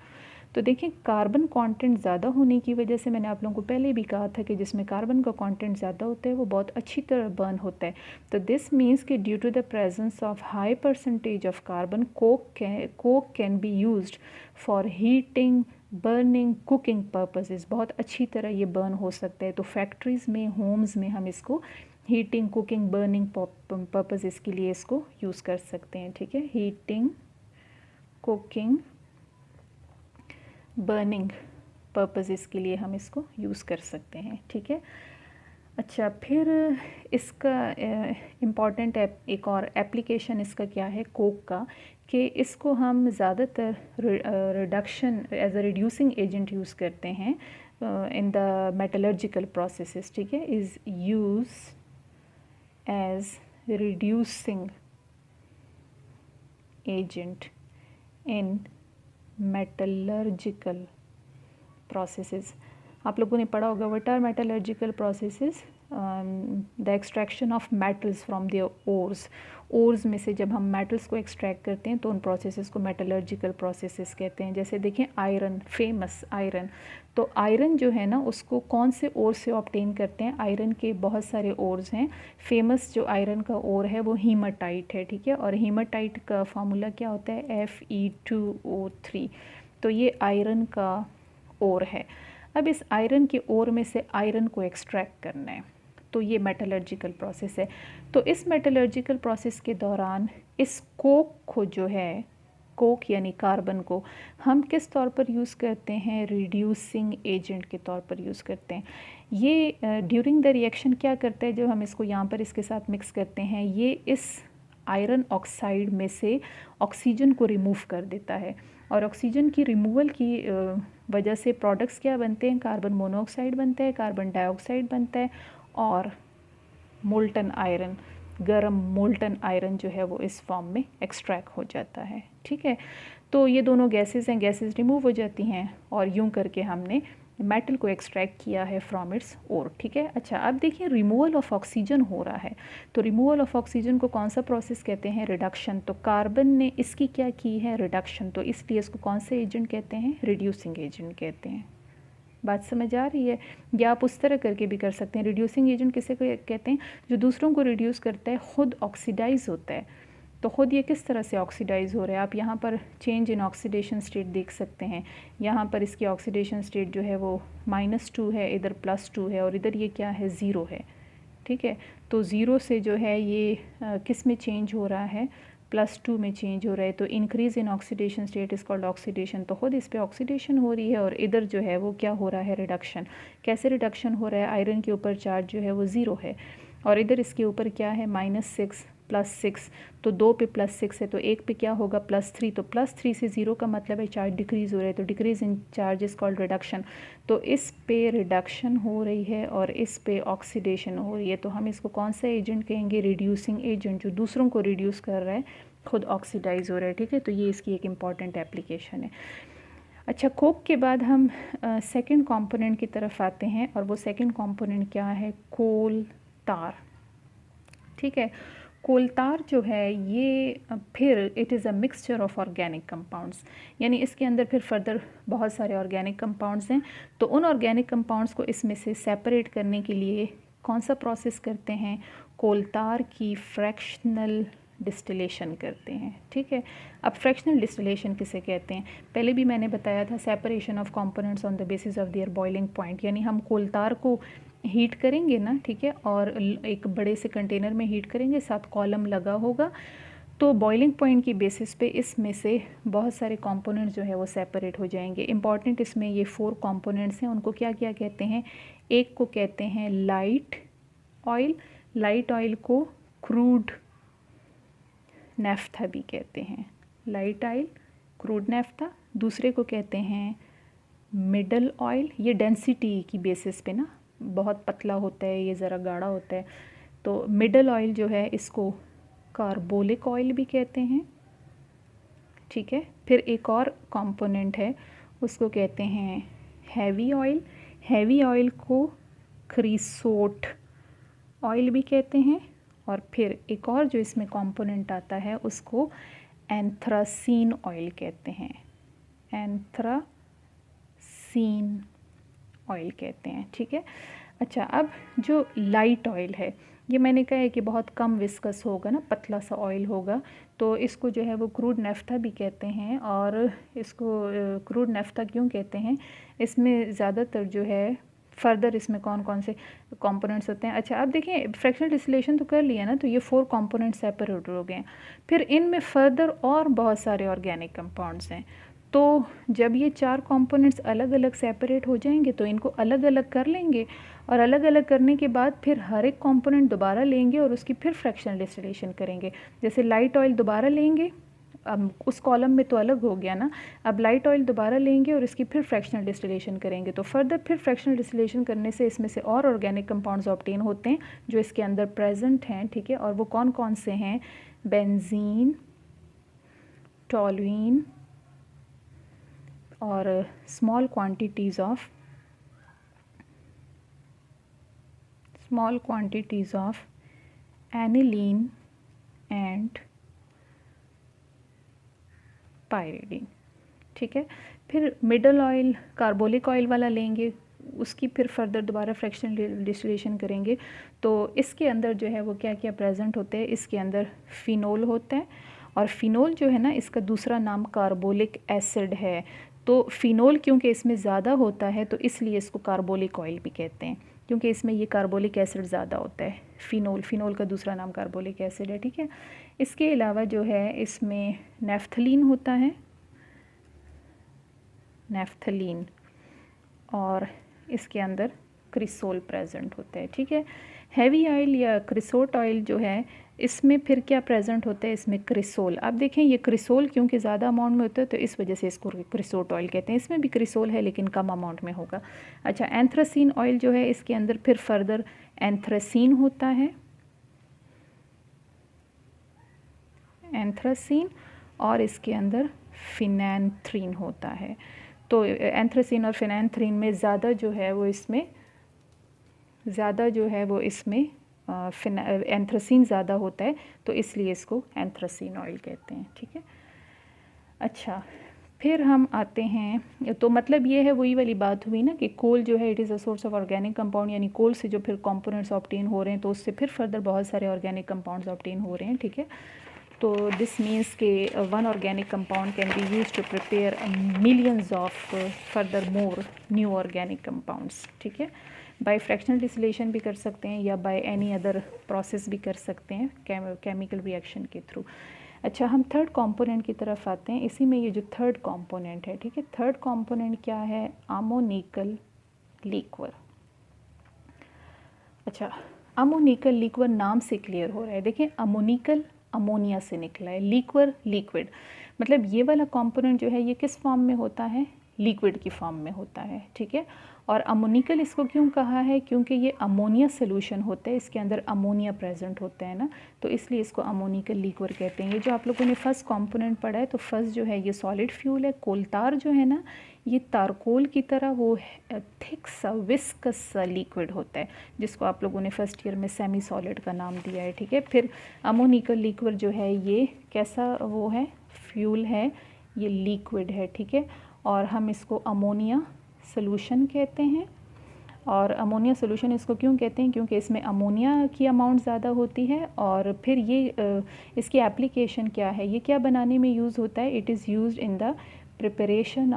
तो देखिए, कार्बन कंटेंट ज़्यादा होने की वजह से, मैंने आप लोगों को पहले भी कहा था कि जिसमें कार्बन का कंटेंट ज़्यादा होता है वो बहुत अच्छी तरह बर्न होता है। तो दिस मीन्स कि due to the presence of high percentage of carbon, coke can be used for heating, burning, cooking purposes. बहुत अच्छी तरह ये बर्न हो सकता है। तो फैक्ट्रीज़ में, होम्स में हम इसको हीटिंग, कुकिंग, बर्निंग पर्पसेस के लिए इसको यूज़ कर सकते हैं, ठीक है। हीटिंग, कुकिंग, बर्निंग पर्पसेस के लिए हम इसको यूज़ कर सकते हैं, ठीक है। अच्छा, फिर इसका इम्पॉर्टेंट एक और एप्लीकेशन इसका क्या है कोक का, कि इसको हम ज़्यादातर reduction as a reducing agent use करते हैं इन द मेटलर्जिकल प्रोसेसेस, ठीक है। Is use as reducing agent in metallurgical processes. आप लोगों ने पढ़ा होगा what are metallurgical processes? The extraction of metals from the ores. Ores में से जब हम मेटल्स को एक्सट्रैक्ट करते हैं तो उन प्रोसेसेस को मेटलर्जिकल प्रोसेसेस कहते हैं। जैसे देखें आयरन, फेमस आयरन। तो आयरन जो है ना, उसको कौन से ओर से ऑब्टेन करते हैं? आयरन के बहुत सारे ओर्स हैं। फेमस जो आयरन का ओर है वो हीमाटाइट है, ठीक है। और हीमाटाइट का फार्मूला क्या होता है? Fe2O3। तो ये आयरन का ओर है। अब इस आयरन के ओर में से आयरन को एक्सट्रैक्ट करना है, तो ये मेटलर्जिकल प्रोसेस है। तो इस मेटलर्जिकल प्रोसेस के दौरान इस कोक को जो है, कोक यानी कार्बन को, हम किस तौर पर यूज़ करते हैं? रिड्यूसिंग एजेंट के तौर पर यूज़ करते हैं। ये ड्यूरिंग द रिएक्शन क्या करता है? जब हम इसको यहाँ पर इसके साथ मिक्स करते हैं, ये इस आयरन ऑक्साइड में से ऑक्सीजन को रिमूव कर देता है। और ऑक्सीजन की रिमूवल की वजह से प्रोडक्ट्स क्या बनते हैं? कार्बन मोनोऑक्साइड बनता है, कार्बन डाइऑक्साइड बनता है, और मोल्टन आयरन, गर्म मोल्टन आयरन जो है वो इस फॉर्म में एक्सट्रैक्ट हो जाता है, ठीक है। तो ये दोनों गैसेस हैं, गैसेस रिमूव हो जाती हैं और यूं करके हमने मेटल को एक्सट्रैक्ट किया है फ्रॉम इट्स ओर, ठीक है। अच्छा, अब देखिए रिमूवल ऑफ ऑक्सीजन हो रहा है। तो रिमूवल ऑफ ऑक्सीजन को कौन सा प्रोसेस कहते हैं? रिडक्शन। तो कार्बन ने इसकी क्या की है? रिडक्शन। तो इसलिए इसको कौन से एजेंट कहते हैं? रिड्यूसिंग एजेंट कहते हैं। बात समझ आ रही है? या आप उस तरह करके भी कर सकते हैं। रिड्यूसिंग एजेंट किसे कहते हैं? जो दूसरों को रिड्यूस करता है, खुद ऑक्सीडाइज होता है। तो ख़ुद ये किस तरह से ऑक्सीडाइज़ हो रहा है? आप यहाँ पर चेंज इन ऑक्सीडेशन स्टेट देख सकते हैं। यहाँ पर इसकी ऑक्सीडेशन स्टेट जो है वो -2 है, इधर +2 है, और इधर ये क्या है? 0 है, ठीक है। तो 0 से जो है ये किस में चेंज हो रहा है? +2 में चेंज हो रहा है। तो increase in oxidation state is called oxidation. तो ख़ुद इस पर ऑक्सीडेशन हो रही है, और इधर जो है वो क्या हो रहा है? रिडक्शन। कैसे रिडक्शन हो रहा है? आयरन के ऊपर चार्ज जो है वो 0 है, और इधर इसके ऊपर क्या है? -6 +6, तो 2 पे +6 है तो 1 पे क्या होगा +3, तो +3 से 0 का मतलब है चार्ज डिक्रीज़ हो रहा है, तो decrease in charge is called reduction. तो इस पे रिडक्शन हो रही है और इस पे ऑक्सीडेशन हो रही है, तो हम इसको कौन सा एजेंट कहेंगे, रिड्यूसिंग एजेंट, जो दूसरों को रिड्यूस कर रहा है, खुद ऑक्सीडाइज हो रहा है, ठीक है। तो ये इसकी एक इम्पॉर्टेंट एप्लीकेशन है। अच्छा, कोक के बाद हम सेकंड कंपोनेंट की तरफ आते हैं और वो सेकंड कंपोनेंट क्या है, कोल तार, ठीक है। कोल तार जो है ये फिर it is a mixture of organic compounds, यानी इसके अंदर फिर फर्दर बहुत सारे ऑर्गेनिक कंपाउंड्स हैं। तो उन ऑर्गेनिक कंपाउंड्स को इसमें से सेपरेट करने के लिए कौन सा प्रोसेस करते हैं, कोल तार की फ्रैक्शनल डिस्टिलेशन करते हैं, ठीक है। अब फ्रैक्शनल डिस्टिलेशन किसे कहते हैं, पहले भी मैंने बताया था, separation of components on the basis of their boiling point, यानी हम कोल तार को हीट करेंगे ना, ठीक है, और एक बड़े से कंटेनर में हीट करेंगे, साथ कॉलम लगा होगा, तो बॉइलिंग पॉइंट की बेसिस पे इसमें से बहुत सारे कंपोनेंट्स जो है वो सेपरेट हो जाएंगे। इंपॉर्टेंट इसमें ये 4 कंपोनेंट्स हैं, उनको क्या क्या कहते हैं, एक को कहते हैं लाइट ऑयल, लाइट ऑयल को क्रूड नैफ्था भी कहते हैं, लाइट ऑयल क्रूड नैफ्था। दूसरे को कहते हैं मिडल ऑयल, ये डेंसिटी की बेसिस पे ना, बहुत पतला होता है, ये ज़रा गाढ़ा होता है, तो मिडल ऑयल जो है इसको कार्बोलिक ऑयल भी कहते हैं, ठीक है। फिर एक और कंपोनेंट है उसको कहते हैं हैवी ऑयल, हैवी ऑयल को क्रीसोट ऑयल भी कहते हैं। और फिर एक और जो इसमें कंपोनेंट आता है उसको एंथ्रासीन ऑयल कहते हैं, एंथ्रासीन ऑयल कहते हैं, ठीक है। अच्छा, अब जो लाइट ऑयल है, ये मैंने कहा है कि बहुत कम विस्कस होगा ना, पतला सा ऑयल होगा, तो इसको जो है वो क्रूड नैफ्था भी कहते हैं। और इसको क्रूड नैफ्था क्यों कहते हैं, इसमें ज़्यादातर जो है फर्दर इसमें कौन कौन से कंपोनेंट्स होते हैं। अच्छा, अब देखिए फ्रैक्शनल डिस्टिलेशन तो कर लिया ना, तो ये 4 कंपोनेंट्स सेपरेट हो गए हैं, फिर इनमें फर्दर और बहुत सारे ऑर्गेनिक कंपाउंड्स हैं। तो जब ये 4 कंपोनेंट्स अलग अलग सेपरेट हो जाएंगे तो इनको अलग अलग कर लेंगे, और अलग अलग करने के बाद फिर हर एक कंपोनेंट दोबारा लेंगे और उसकी फिर फ्रैक्शनल डिस्टिलेशन करेंगे। जैसे लाइट ऑयल दोबारा लेंगे, अब उस कॉलम में तो अलग हो गया ना, अब लाइट ऑयल दोबारा लेंगे और इसकी फिर फ्रैक्शनल डिस्टिलेशन करेंगे, तो फर्दर फिर फ्रैक्शनल डिस्टिलेशन करने से इसमें से और ऑर्गेनिक कंपाउंड्स ऑब्टेन होते हैं जो इसके अंदर प्रेजेंट हैं, ठीक है। और वो कौन कौन से हैं, बेंजीन, टॉलुइन और small quantities of aniline and pyridine, ठीक है। फिर मिडल ऑयल कार्बोलिक ऑयल वाला लेंगे, उसकी फिर फर्दर दोबारा फ्रैक्शनल डिस्टिलेशन करेंगे, तो इसके अंदर जो है वो क्या क्या प्रेजेंट होते हैं, इसके अंदर फिनोल होता है, और फिनोल जो है ना इसका दूसरा नाम कार्बोलिक एसिड है। तो फिनोल क्योंकि इसमें ज़्यादा होता है तो इसलिए इसको कार्बोलिक ऑयल भी कहते हैं, क्योंकि इसमें ये कार्बोलिक एसिड ज़्यादा होता है, फिनोल का दूसरा नाम कार्बोलिक एसिड है, ठीक है। इसके अलावा जो है इसमें नैफ्थलीन होता है, नैफ्थलीन, और इसके अंदर क्रिसोल प्रेजेंट होता है, ठीक है। हैवी ऑयल या क्रिसोट ऑयल जो है इसमें फिर क्या प्रेजेंट होता है, इसमें क्रिसोल। अब देखें ये क्रिसोल क्योंकि ज़्यादा अमाउंट में होता है तो इस वजह से इसको क्रिसोट ऑयल कहते हैं, इसमें भी क्रिसोल है लेकिन कम अमाउंट में होगा। अच्छा, एंथ्रासीन ऑयल जो है इसके अंदर फिर फर्दर एंथ्रासीन होता है, एंथ्रासीन, और इसके अंदर फिनैंथ्रीन होता है। तो एंथ्रासीन और फिनैंथ्रीन में ज़्यादा जो है वो इसमें एंथ्रासीन ज़्यादा होता है, तो इसलिए इसको एंथ्रासीन ऑयल कहते हैं, ठीक है। अच्छा, फिर हम आते हैं, तो मतलब ये है वही वाली बात हुई ना कि कोल जो है it is a source of organic compound, यानी कोल से जो फिर कंपोनेंट्स ऑब्टेन हो रहे हैं तो उससे फिर फर्दर बहुत सारे ऑर्गेनिक कंपाउंड्स ऑब्टेन हो रहे हैं, ठीक है। तो दिस मीन्स के one organic compound can be use to prepare millions of further more new organic compounds, ठीक है। बाय फ्रैक्शनल डिस्टिलेशन भी कर सकते हैं या बाय एनी अदर प्रोसेस भी कर सकते हैं, केमिकल रिएक्शन के थ्रू। अच्छा, हम थर्ड कंपोनेंट की तरफ आते हैं। इसी में ये जो थर्ड कंपोनेंट है, ठीक है, थर्ड कंपोनेंट क्या है, अमोनिकल लिक्वर। अच्छा, अमोनिकल लिक्वर नाम से क्लियर हो रहा है। देखिए अमोनिकल अमोनिया से निकला है, लिक्वर लिक्विड, मतलब ये वाला कंपोनेंट जो है ये किस फॉर्म में होता है, लिक्विड की फॉर्म में होता है, ठीक है। और अमोनिकल इसको क्यों कहा है, क्योंकि ये अमोनिया सोल्यूशन होता है, इसके अंदर अमोनिया प्रेजेंट होता है ना, तो इसलिए इसको अमोनिकल लिक्वर कहते हैं। ये जो आप लोगों ने फर्स्ट कंपोनेंट पढ़ा है, तो फर्स्ट जो है ये सॉलिड फ्यूल है। कोलतार जो है ना, ये तारकोल की तरह वो थिक सा विस्कस सा लिक्विड होता है, जिसको आप लोगों ने फर्स्ट ईयर में सेमी सॉलिड का नाम दिया है, ठीक है। फिर अमोनिकल लिक्वर जो है ये कैसा वो है, फ्यूल है, ये लिक्विड है, ठीक है। और हम इसको अमोनिया सोल्यूशन कहते हैं। और अमोनिया सोल्यूशन इसको क्यों कहते हैं, क्योंकि इसमें अमोनिया की अमाउंट ज़्यादा होती है। और फिर ये इसकी एप्लीकेशन क्या है, ये क्या बनाने में यूज़ होता है, it is used in the preparation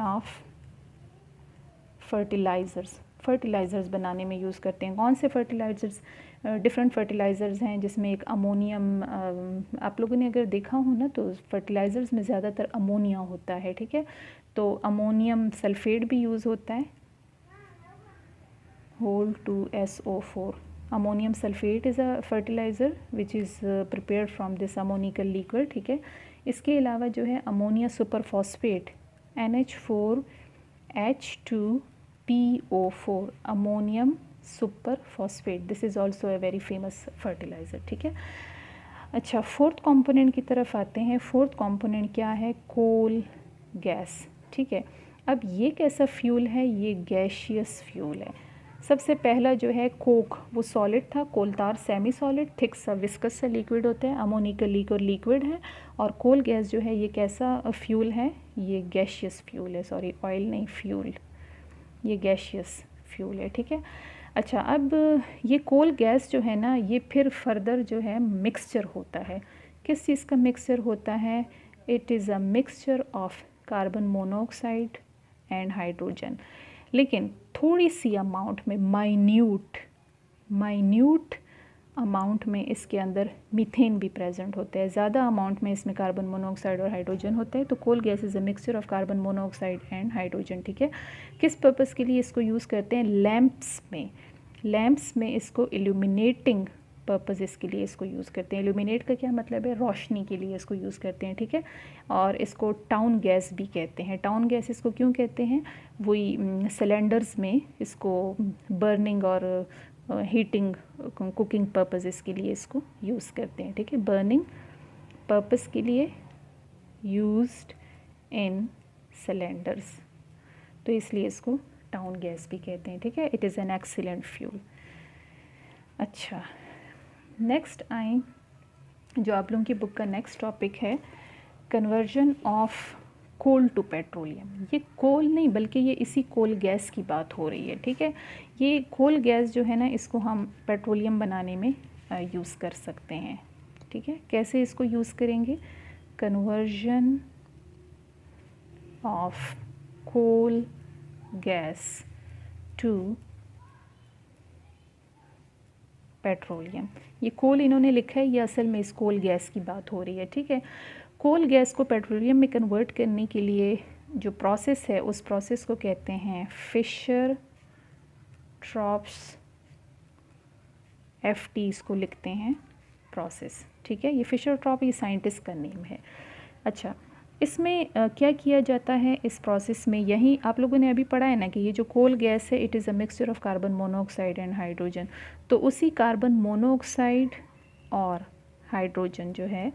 of fertilisers बनाने में यूज़ करते हैं। कौन से फर्टिलाइज़र्स, डिफरेंट फर्टिलाइज़र्स हैं, जिसमें एक अमोनियम, आप लोगों ने अगर देखा हो ना तो फर्टिलाइज़र्स में ज़्यादातर अमोनिया होता है, ठीक है। तो अमोनियम सल्फेट भी यूज़ होता है, होल 2SO4। Ammonium sulphate is a fertiliser which is prepared from this ammoniacal liquid, ठीक है। इसके अलावा जो है ammonia super phosphate NH4H2PO4, ammonium super phosphate, this is also a very famous fertiliser, ठीक है। अच्छा, फोर्थ कंपोनेंट की तरफ आते हैं। फोर्थ कंपोनेंट क्या है, कोल गैस, ठीक है। अब ये कैसा फ्यूल है, ये गैशियस फ्यूल है। सबसे पहला जो है कोक, वो सॉलिड था, कोलतार सेमी सॉलिड, थिक सा विस्कस सा लिक्विड होता है, अमोनिकल लिक्विड है। और कोल गैस जो है ये कैसा फ्यूल है, ये गैशियस फ्यूल है, सॉरी ऑयल नहीं, फ्यूल, ये गैशियस फ्यूल है, ठीक है। अच्छा, अब ये कोल गैस जो है ना, ये फिर फर्दर जो है मिक्सचर होता है। किस चीज़ का मिक्सचर होता है, it is a mixture of carbon monoxide and hydrogen. लेकिन थोड़ी सी अमाउंट में, माइन्यूट अमाउंट में इसके अंदर मीथेन भी प्रेजेंट होता है। ज़्यादा अमाउंट में इसमें कार्बन मोनोऑक्साइड और हाइड्रोजन होता है। तो coal gas is a mixture of carbon monoxide and hydrogen, ठीक है। किस पर्पज़ के लिए इसको यूज़ करते हैं, लैम्प्स में इसको इल्यूमिनेटिंग पर्पज़ इसके लिए इसको यूज़ करते हैं। इल्यूमिनेट का क्या मतलब है, रोशनी के लिए इसको यूज़ करते हैं, ठीक है। और इसको टाउन गैस भी कहते हैं। टाउन गैस इसको क्यों कहते हैं, वही सिलेंडर्स में इसको बर्निंग और हीटिंग कुकिंग पर्पज़ इसके लिए इसको यूज़ करते हैं, ठीक है। बर्निंग पर्पज़ के लिए यूज्ड इन सिलेंडर्स, तो इसलिए इसको टाउन गैस भी कहते हैं, ठीक है। It is an excellent fuel. अच्छा, नेक्स्ट आए, जो आप लोगों की बुक का नेक्स्ट टॉपिक है, conversion of coal to petroleum. ये कोल नहीं बल्कि ये इसी कोल गैस की बात हो रही है, ठीक है। ये कोल गैस जो है ना, इसको हम पेट्रोलियम बनाने में यूज़ कर सकते हैं, ठीक है। कैसे इसको यूज़ करेंगे, conversion of coal gas to petroleum. ये कोल इन्होंने लिखा है, ये असल में इस कोल गैस की बात हो रही है, ठीक है। कोल गैस को पेट्रोलियम में कन्वर्ट करने के लिए जो प्रोसेस है, उस प्रोसेस को कहते हैं फिशर ट्रॉप्स, FT इसको लिखते हैं प्रोसेस, ठीक है। ये फिशर ट्रॉप ये साइंटिस्ट का नेम है। अच्छा, इसमें क्या किया जाता है इस प्रोसेस में, यही आप लोगों ने अभी पढ़ा है ना कि ये जो कोल गैस है, it is a mixture of carbon monoxide and hydrogen. तो उसी कार्बन मोनोऑक्साइड और हाइड्रोजन जो है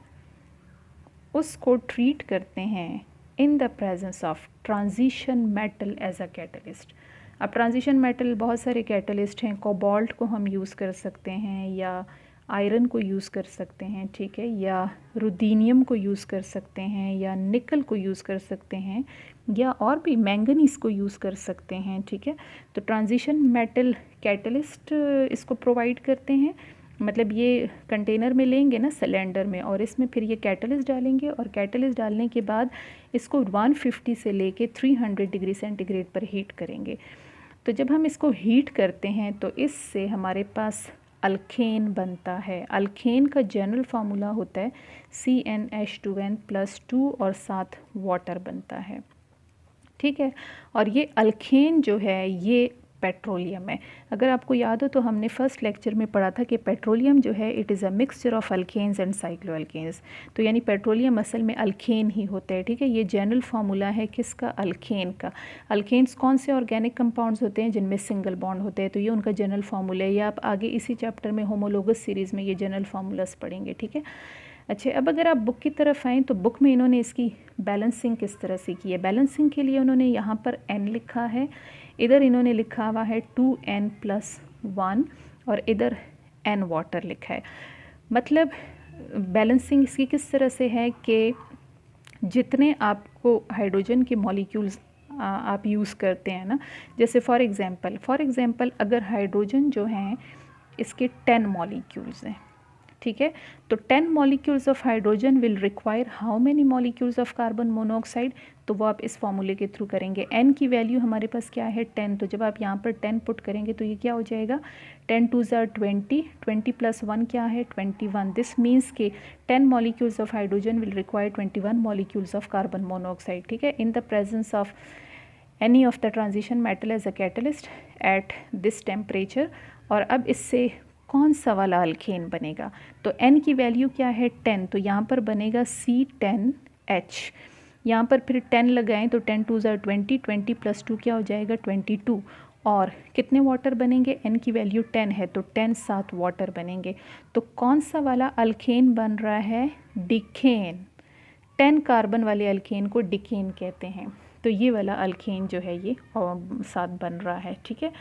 उसको ट्रीट करते हैं in the presence of transition metal as a catalyst. अब ट्रांजिशन मेटल बहुत सारे कैटलिस्ट हैं, कोबाल्ट को हम यूज़ कर सकते हैं, या आयरन को यूज़ कर सकते हैं, ठीक है, या रुदीनियम को यूज़ कर सकते हैं, या निकल को यूज़ कर सकते हैं, या और भी मैंगनीज को यूज़ कर सकते हैं, ठीक है। तो ट्रांजिशन मेटल कैटलिस्ट इसको प्रोवाइड करते हैं। मतलब ये कंटेनर में लेंगे ना, सिलेंडर में, और इसमें फिर ये कैटलिस्ट डालेंगे, और कैटलिस्ट डालने के बाद इसको 150 से लेके 300 डिग्री सेंटीग्रेड पर हीट करेंगे। तो जब हम इसको हीट करते हैं तो इससे हमारे पास अल्केन बनता है। अल्केन का जनरल फार्मूला होता है CnH2n+2 और साथ वाटर बनता है, ठीक है। और ये अल्केन जो है ये पेट्रोलियम है। अगर आपको याद हो तो हमने फर्स्ट लेक्चर में पढ़ा था कि पेट्रोलियम जो है it is a mixture of alkanes and cycloalkanes. तो यानी पेट्रोलियम असल में अल्केन ही होता है, ठीक है। ये जनरल फार्मूला है किसका, अल्केन का। अल्केन्स कौन से ऑर्गेनिक कंपाउंड्स होते हैं जिनमें सिंगल बॉन्ड होते हैं, तो ये उनका जनरल फार्मूला है। या आप आगे इसी चैप्टर में होमोलोगस सीरीज़ में ये जनरल फार्मूलास पढ़ेंगे, ठीक है। अच्छा, अब अगर आप बुक की तरफ आएँ तो बुक में इन्होंने इसकी बैलेंसिंग किस तरह से की है। बैलेंसिंग के लिए उन्होंने यहाँ पर n लिखा है, इधर इन्होंने लिखा हुआ है 2n+1 और इधर n वाटर लिखा है। मतलब बैलेंसिंग इसकी किस तरह से है कि जितने आपको हाइड्रोजन के मॉलिक्यूल्स आप यूज़ करते हैं ना, जैसे फॉर एग्ज़ाम्पल अगर हाइड्रोजन जो हैं इसके 10 मॉलिक्यूल्स हैं, ठीक है। तो 10 molecules of hydrogen will require how many molecules of carbon monoxide, तो वो आप इस फॉर्मूले के थ्रू करेंगे। n की वैल्यू हमारे पास क्या है, 10, तो जब आप यहाँ पर 10 पुट करेंगे तो ये क्या हो जाएगा, 10 2 ज़ा 20, 20 + 1 क्या है, 21। दिस मीन्स के 10 molecules of hydrogen will require 21 molecules of carbon monoxide, ठीक है, in the presence of any of the transition metal as a catalyst at this temperature. और अब इससे कौन सा वाला अल्केन बनेगा, तो n की वैल्यू क्या है, 10, तो यहाँ पर बनेगा C10H। यहाँ पर फिर 10 लगाएं तो 10 2 ज़ा 20, 20 + 2 क्या हो जाएगा, 22। और कितने वाटर बनेंगे, n की वैल्यू 10 है तो 10 7 वाटर बनेंगे। तो कौन सा वाला अल्केन बन रहा है, डिकेन। 10 कार्बन वाले अल्केन को डिकेन कहते हैं। तो ये वाला अल्केन जो है ये 7 बन रहा है, ठीक है।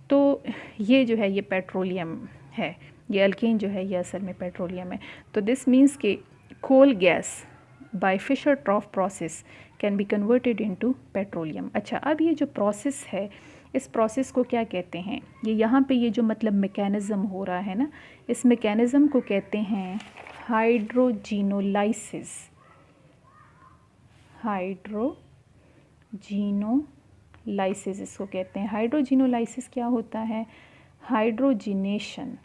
तो ये जो है ये पेट्रोलियम है, ये अल्केन जो है ये असल में पेट्रोलियम है। तो दिस मीन्स के coal gas by Fischer Tropsch process can be converted into petroleum. अच्छा, अब ये जो प्रोसेस है इस प्रोसेस को क्या कहते हैं, ये यहाँ पे ये जो मतलब मैकेनिज़्म हो रहा है ना, इस मैकेनिज़्म को कहते हैं हाइड्रोजिनोलाइसिस। हाइड्रोजिनोलाइसिस इसको कहते हैं। हाइड्रोजिनोलाइसिस क्या होता है, hydrogenation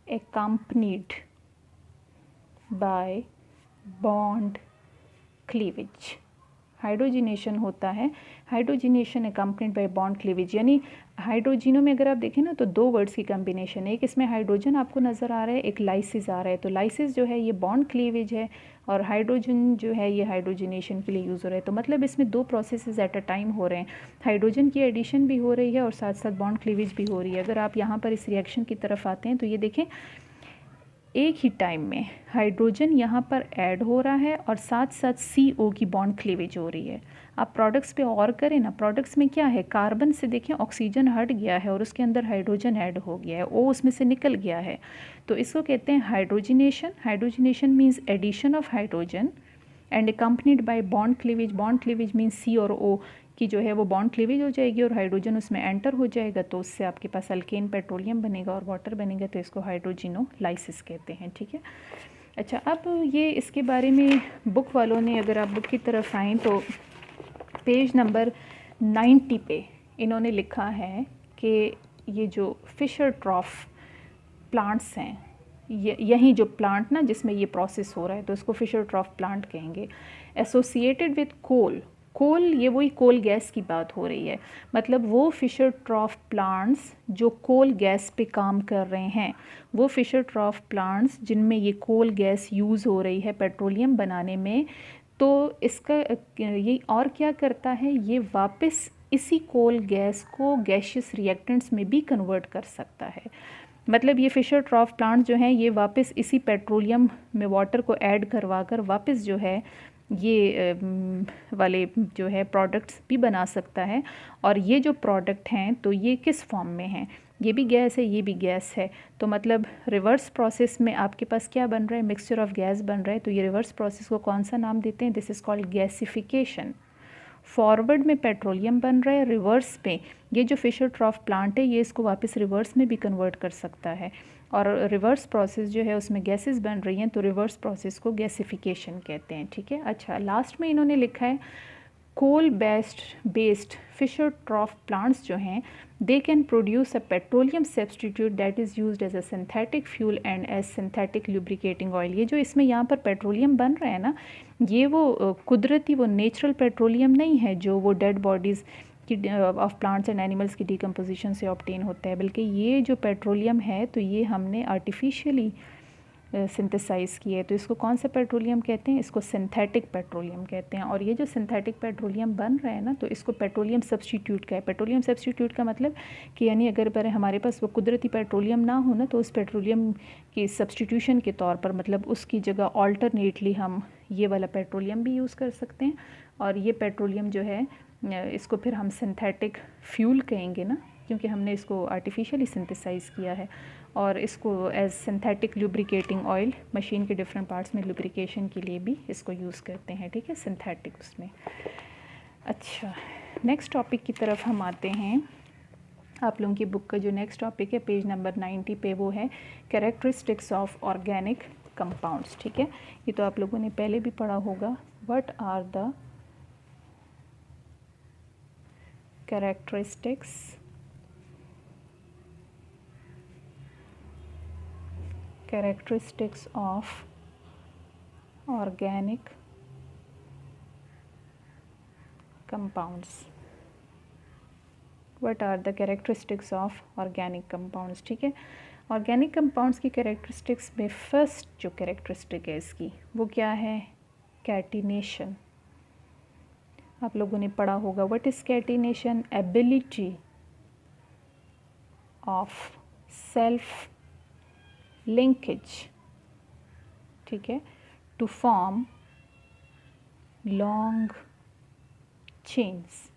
accompanied by bond cleavage। Hydrogenation होता है, hydrogenation accompanied by bond cleavage। यानी हाइड्रोजिनो में अगर आप देखें ना तो दो वर्ड्स की कम्बिनेशन है, एक इसमें हाइड्रोजन आपको नज़र आ रहा है, एक लाइसिस आ रहा है। तो लाइसिस जो है ये बॉन्ड क्लीवेज है और हाइड्रोजन जो है ये हाइड्रोजिनेशन के लिए यूज़ हो रहा है। तो मतलब इसमें दो प्रोसेसेस एट अ टाइम हो रहे हैं, हाइड्रोजन की एडिशन भी हो रही है और साथ साथ बॉन्ड क्लीवेज भी हो रही है। अगर आप यहाँ पर इस रिएक्शन की तरफ आते हैं तो ये देखें एक ही टाइम में हाइड्रोजन यहाँ पर ऐड हो रहा है और साथ साथ CO की बॉन्ड क्लीवेज हो रही है। आप प्रोडक्ट्स पे और करें ना, प्रोडक्ट्स में क्या है, कार्बन से देखें ऑक्सीजन हट गया है और उसके अंदर हाइड्रोजन ऐड हो गया है, O उसमें से निकल गया है। तो इसको कहते हैं hydrogenation. Hydrogenation means addition of hydrogen and accompanied by bond cleavage. Bond cleavage means C और O की जो है वो बॉन्ड क्लीवेज हो जाएगी और हाइड्रोजन उसमें एंटर हो जाएगा, तो उससे आपके पास अल्केन पेट्रोलियम बनेगा और वाटर बनेगा। तो इसको हाइड्रोजिनोलाइसिस कहते हैं, ठीक है। अच्छा, अब ये इसके बारे में बुक वालों ने, अगर आप बुक की तरफ आएँ तो पेज नंबर 90 पे इन्होंने लिखा है कि ये जो फिशर ट्रॉफ प्लांट्स हैं, यही जो प्लांट ना जिसमें ये प्रोसेस हो रहा है तो इसको फिशर ट्रॉफ प्लांट कहेंगे। एसोसिएटेड विद कोल, कोल ये वही कोल गैस की बात हो रही है, मतलब वो फिशर ट्रॉफ प्लांट्स जो कोल गैस पे काम कर रहे हैं, वो फिशर ट्रॉफ प्लांट्स जिनमें ये कोल गैस यूज़ हो रही है पेट्रोलियम बनाने में। तो इसका ये और क्या करता है, ये वापस इसी कोल गैस को गैशियस रिएक्टेंट्स में भी कन्वर्ट कर सकता है। मतलब ये फिशर ट्रॉफ प्लांट जो हैं ये वापस इसी पेट्रोलियम में वाटर को ऐड करवा कर वापस जो है ये वाले जो है प्रोडक्ट्स भी बना सकता है। और ये जो प्रोडक्ट हैं तो ये किस फॉर्म में हैं, ये भी गैस है, ये भी गैस है। तो मतलब रिवर्स प्रोसेस में आपके पास क्या बन रहा है, मिक्सचर ऑफ गैस बन रहा है। तो ये रिवर्स प्रोसेस को कौन सा नाम देते हैं, this is called gasification. Forward में पेट्रोलियम बन रहा है, रिवर्स पे ये जो फिशर ट्रॉफ प्लांट है ये इसको वापस रिवर्स में भी कन्वर्ट कर सकता है और रिवर्स प्रोसेस जो है उसमें गैसेस बन रही हैं, तो रिवर्स प्रोसेस को गैसिफिकेशन कहते हैं, ठीक है। अच्छा, लास्ट में इन्होंने लिखा है coal based Fischer Tropsch plants जो हैं they can produce a petroleum substitute that is used as a synthetic fuel and as synthetic lubricating oil। ये जो इसमें यहाँ पर पेट्रोलियम बन रहा है ना, ये वो कुदरती वो नेचुरल पेट्रोलियम नहीं है जो वो डेड बॉडीज़ की ऑफ प्लांट्स एंड एनिमल्स की डिकम्पोजिशन से ऑब्टेन होता है, बल्कि ये जो पेट्रोलियम है तो ये हमने आर्टिफिशियली सिंथेसाइज़ की है। तो इसको कौन सा पेट्रोलियम कहते हैं? इसको सिंथेटिक पेट्रोलियम कहते हैं। और ये जो सिंथेटिक पेट्रोलियम बन रहा है ना, तो इसको पेट्रोलियम सब्सटीट्यूट का है। पेट्रोलियम सब्सटीट्यूट का मतलब कि यानी अगर पर हमारे पास वो कुदरती पेट्रोलियम ना हो ना, तो उस पेट्रोलियम की सब्सटीट्यूशन के तौर पर, मतलब उसकी जगह ऑल्टरनेटली हम ये वाला पेट्रोलियम भी यूज़ कर सकते हैं। और ये पेट्रोलियम जो है इसको फिर हम सिंथेटिक फ्यूल कहेंगे ना, क्योंकि हमने इसको आर्टिफिशियली सिंथेसाइज़ किया है। और इसको as synthetic lubricating oil machine के डिफरेंट पार्ट्स में लुब्रिकेशन के लिए भी इसको यूज़ करते हैं, ठीक है, सिंथेटिक उसमें। अच्छा, नेक्स्ट टॉपिक की तरफ हम आते हैं। आप लोगों की बुक का जो नेक्स्ट टॉपिक है पेज नंबर 90 पे, वो है कैरेक्टरिस्टिक्स ऑफ ऑर्गेनिक कंपाउंड्स, ठीक है। ये तो आप लोगों ने पहले भी पढ़ा होगा। What are the characteristics of organic compounds? What are the characteristics of organic compounds? ठीक है, ऑर्गेनिक कंपाउंड्स की कैरेक्टरिस्टिक्स में फर्स्ट जो कैरेक्टरिस्टिक है इसकी, वो क्या है? कैटिनेशन। आप लोगों ने पढ़ा होगा। What is catenation? Ability of self linkage, ठीक है, टू फॉर्म लॉन्ग चेन्स,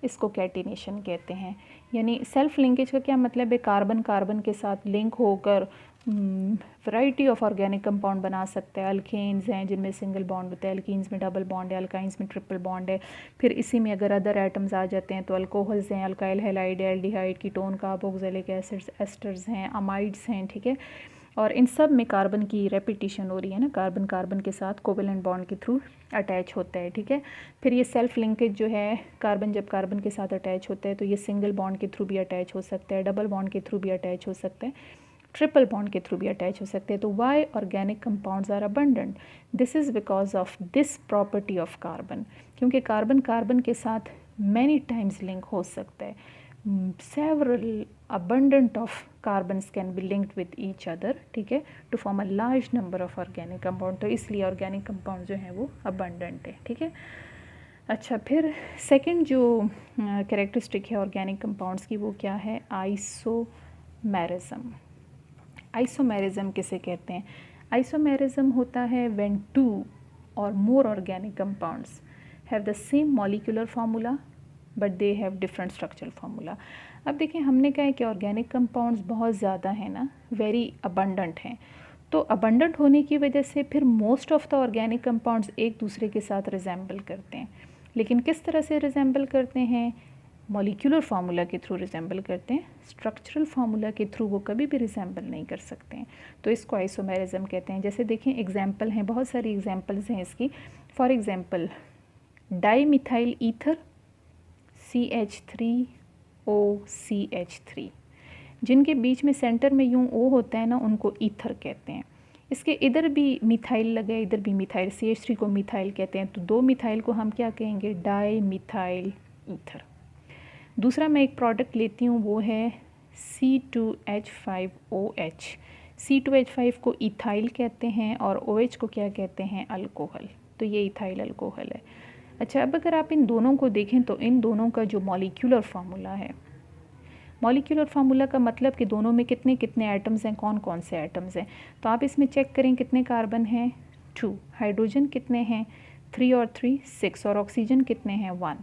इसको कैटिनेशन कहते हैं। यानी सेल्फ लिंकेज का क्या मतलब है? कार्बन कार्बन के साथ लिंक होकर वैरायटी ऑफ ऑर्गेनिक कंपाउंड बना सकता है। अल्केन्स हैं जिनमें सिंगल बॉन्ड होता है, अल्कीन्स में डबल बॉन्ड है, अल्काइंस में ट्रिपल बॉन्ड है। फिर इसी में अगर अदर एटम्स आ जाते हैं तो अल्कोहल्स हैं, alkyl halide, aldehyde, ketone, carboxylic acids, asters हैं, अमाइड्स हैं, ठीक है। और इन सब में कार्बन की रेपिटिशन हो रही है ना, कार्बन कार्बन के साथ कोवेलेंट बॉन्ड के थ्रू अटैच होता है, ठीक है। फिर ये सेल्फ लिंकेज जो है, कार्बन जब कार्बन के साथ अटैच होता है तो ये सिंगल बॉन्ड के थ्रू भी अटैच हो सकता है, डबल बॉन्ड के थ्रू भी अटैच हो सकता है, ट्रिपल बॉन्ड के थ्रू भी अटैच हो सकते हैं। तो why organic compounds are abundant? This is because of this property of carbon, क्योंकि कार्बन कार्बन के साथ मैनी टाइम्स लिंक हो सकता है। several abundant of carbons can be linked with each other, ठीक है, to form a large number of organic compound। तो इसलिए ऑर्गेनिक कंपाउंड जो है वो abundant है, ठीक है। अच्छा, फिर सेकंड जो कैरेक्टरिस्टिक है ऑर्गेनिक कंपाउंड्स की, वो क्या है? आइसोमेरिज्म। आइसोमेरिज्म किसे कहते हैं? आइसोमेरिज्म होता है when two or more organic compounds have the same molecular formula but they have different structural formula। अब देखिए, हमने कहा है कि ऑर्गेनिक कंपाउंड्स बहुत ज़्यादा हैं ना, वेरी अबंडेंट हैं। तो अबंडेंट होने की वजह से फिर most of the organic compounds एक दूसरे के साथ रिजेंबल करते हैं। लेकिन किस तरह से रिजेंबल करते हैं? मॉलिक्यूलर फार्मूला के थ्रू रिजेंबल करते हैं। स्ट्रक्चरल फार्मूला के थ्रू वो कभी भी रिजेंबल नहीं कर सकते हैं। तो इसको आइसोमेरिज्म कहते हैं। जैसे देखें, एग्जाम्पल हैं, बहुत सारी एग्जाम्पल्स हैं इसकी। For example, dimethyl ether CH3OCH3, जिनके बीच में सेंटर में यूँ O होता है ना, उनको ईथर कहते हैं। इसके इधर भी मिथाइल लगे, इधर भी मिथाइल, CH3 को मिथाइल कहते हैं। तो दो मिथाइल को हम क्या कहेंगे? Dimethyl ether. दूसरा मैं एक प्रोडक्ट लेती हूँ, वो है C2H5OH। C2H5 को इथाइल कहते हैं और OH को क्या कहते हैं? अल्कोहल। तो ये इथाइल अल्कोहल है। अच्छा, अब अगर आप इन दोनों को देखें तो इन दोनों का जो मॉलिक्यूलर फार्मूला है, मॉलिक्यूलर फार्मूला का मतलब कि दोनों में कितने कितने एटम्स हैं, कौन कौन से एटम्स हैं। तो आप इसमें चेक करें, कितने कार्बन हैं? 2। हाइड्रोजन कितने हैं? 3 और 3 6। और ऑक्सीजन कितने हैं? 1।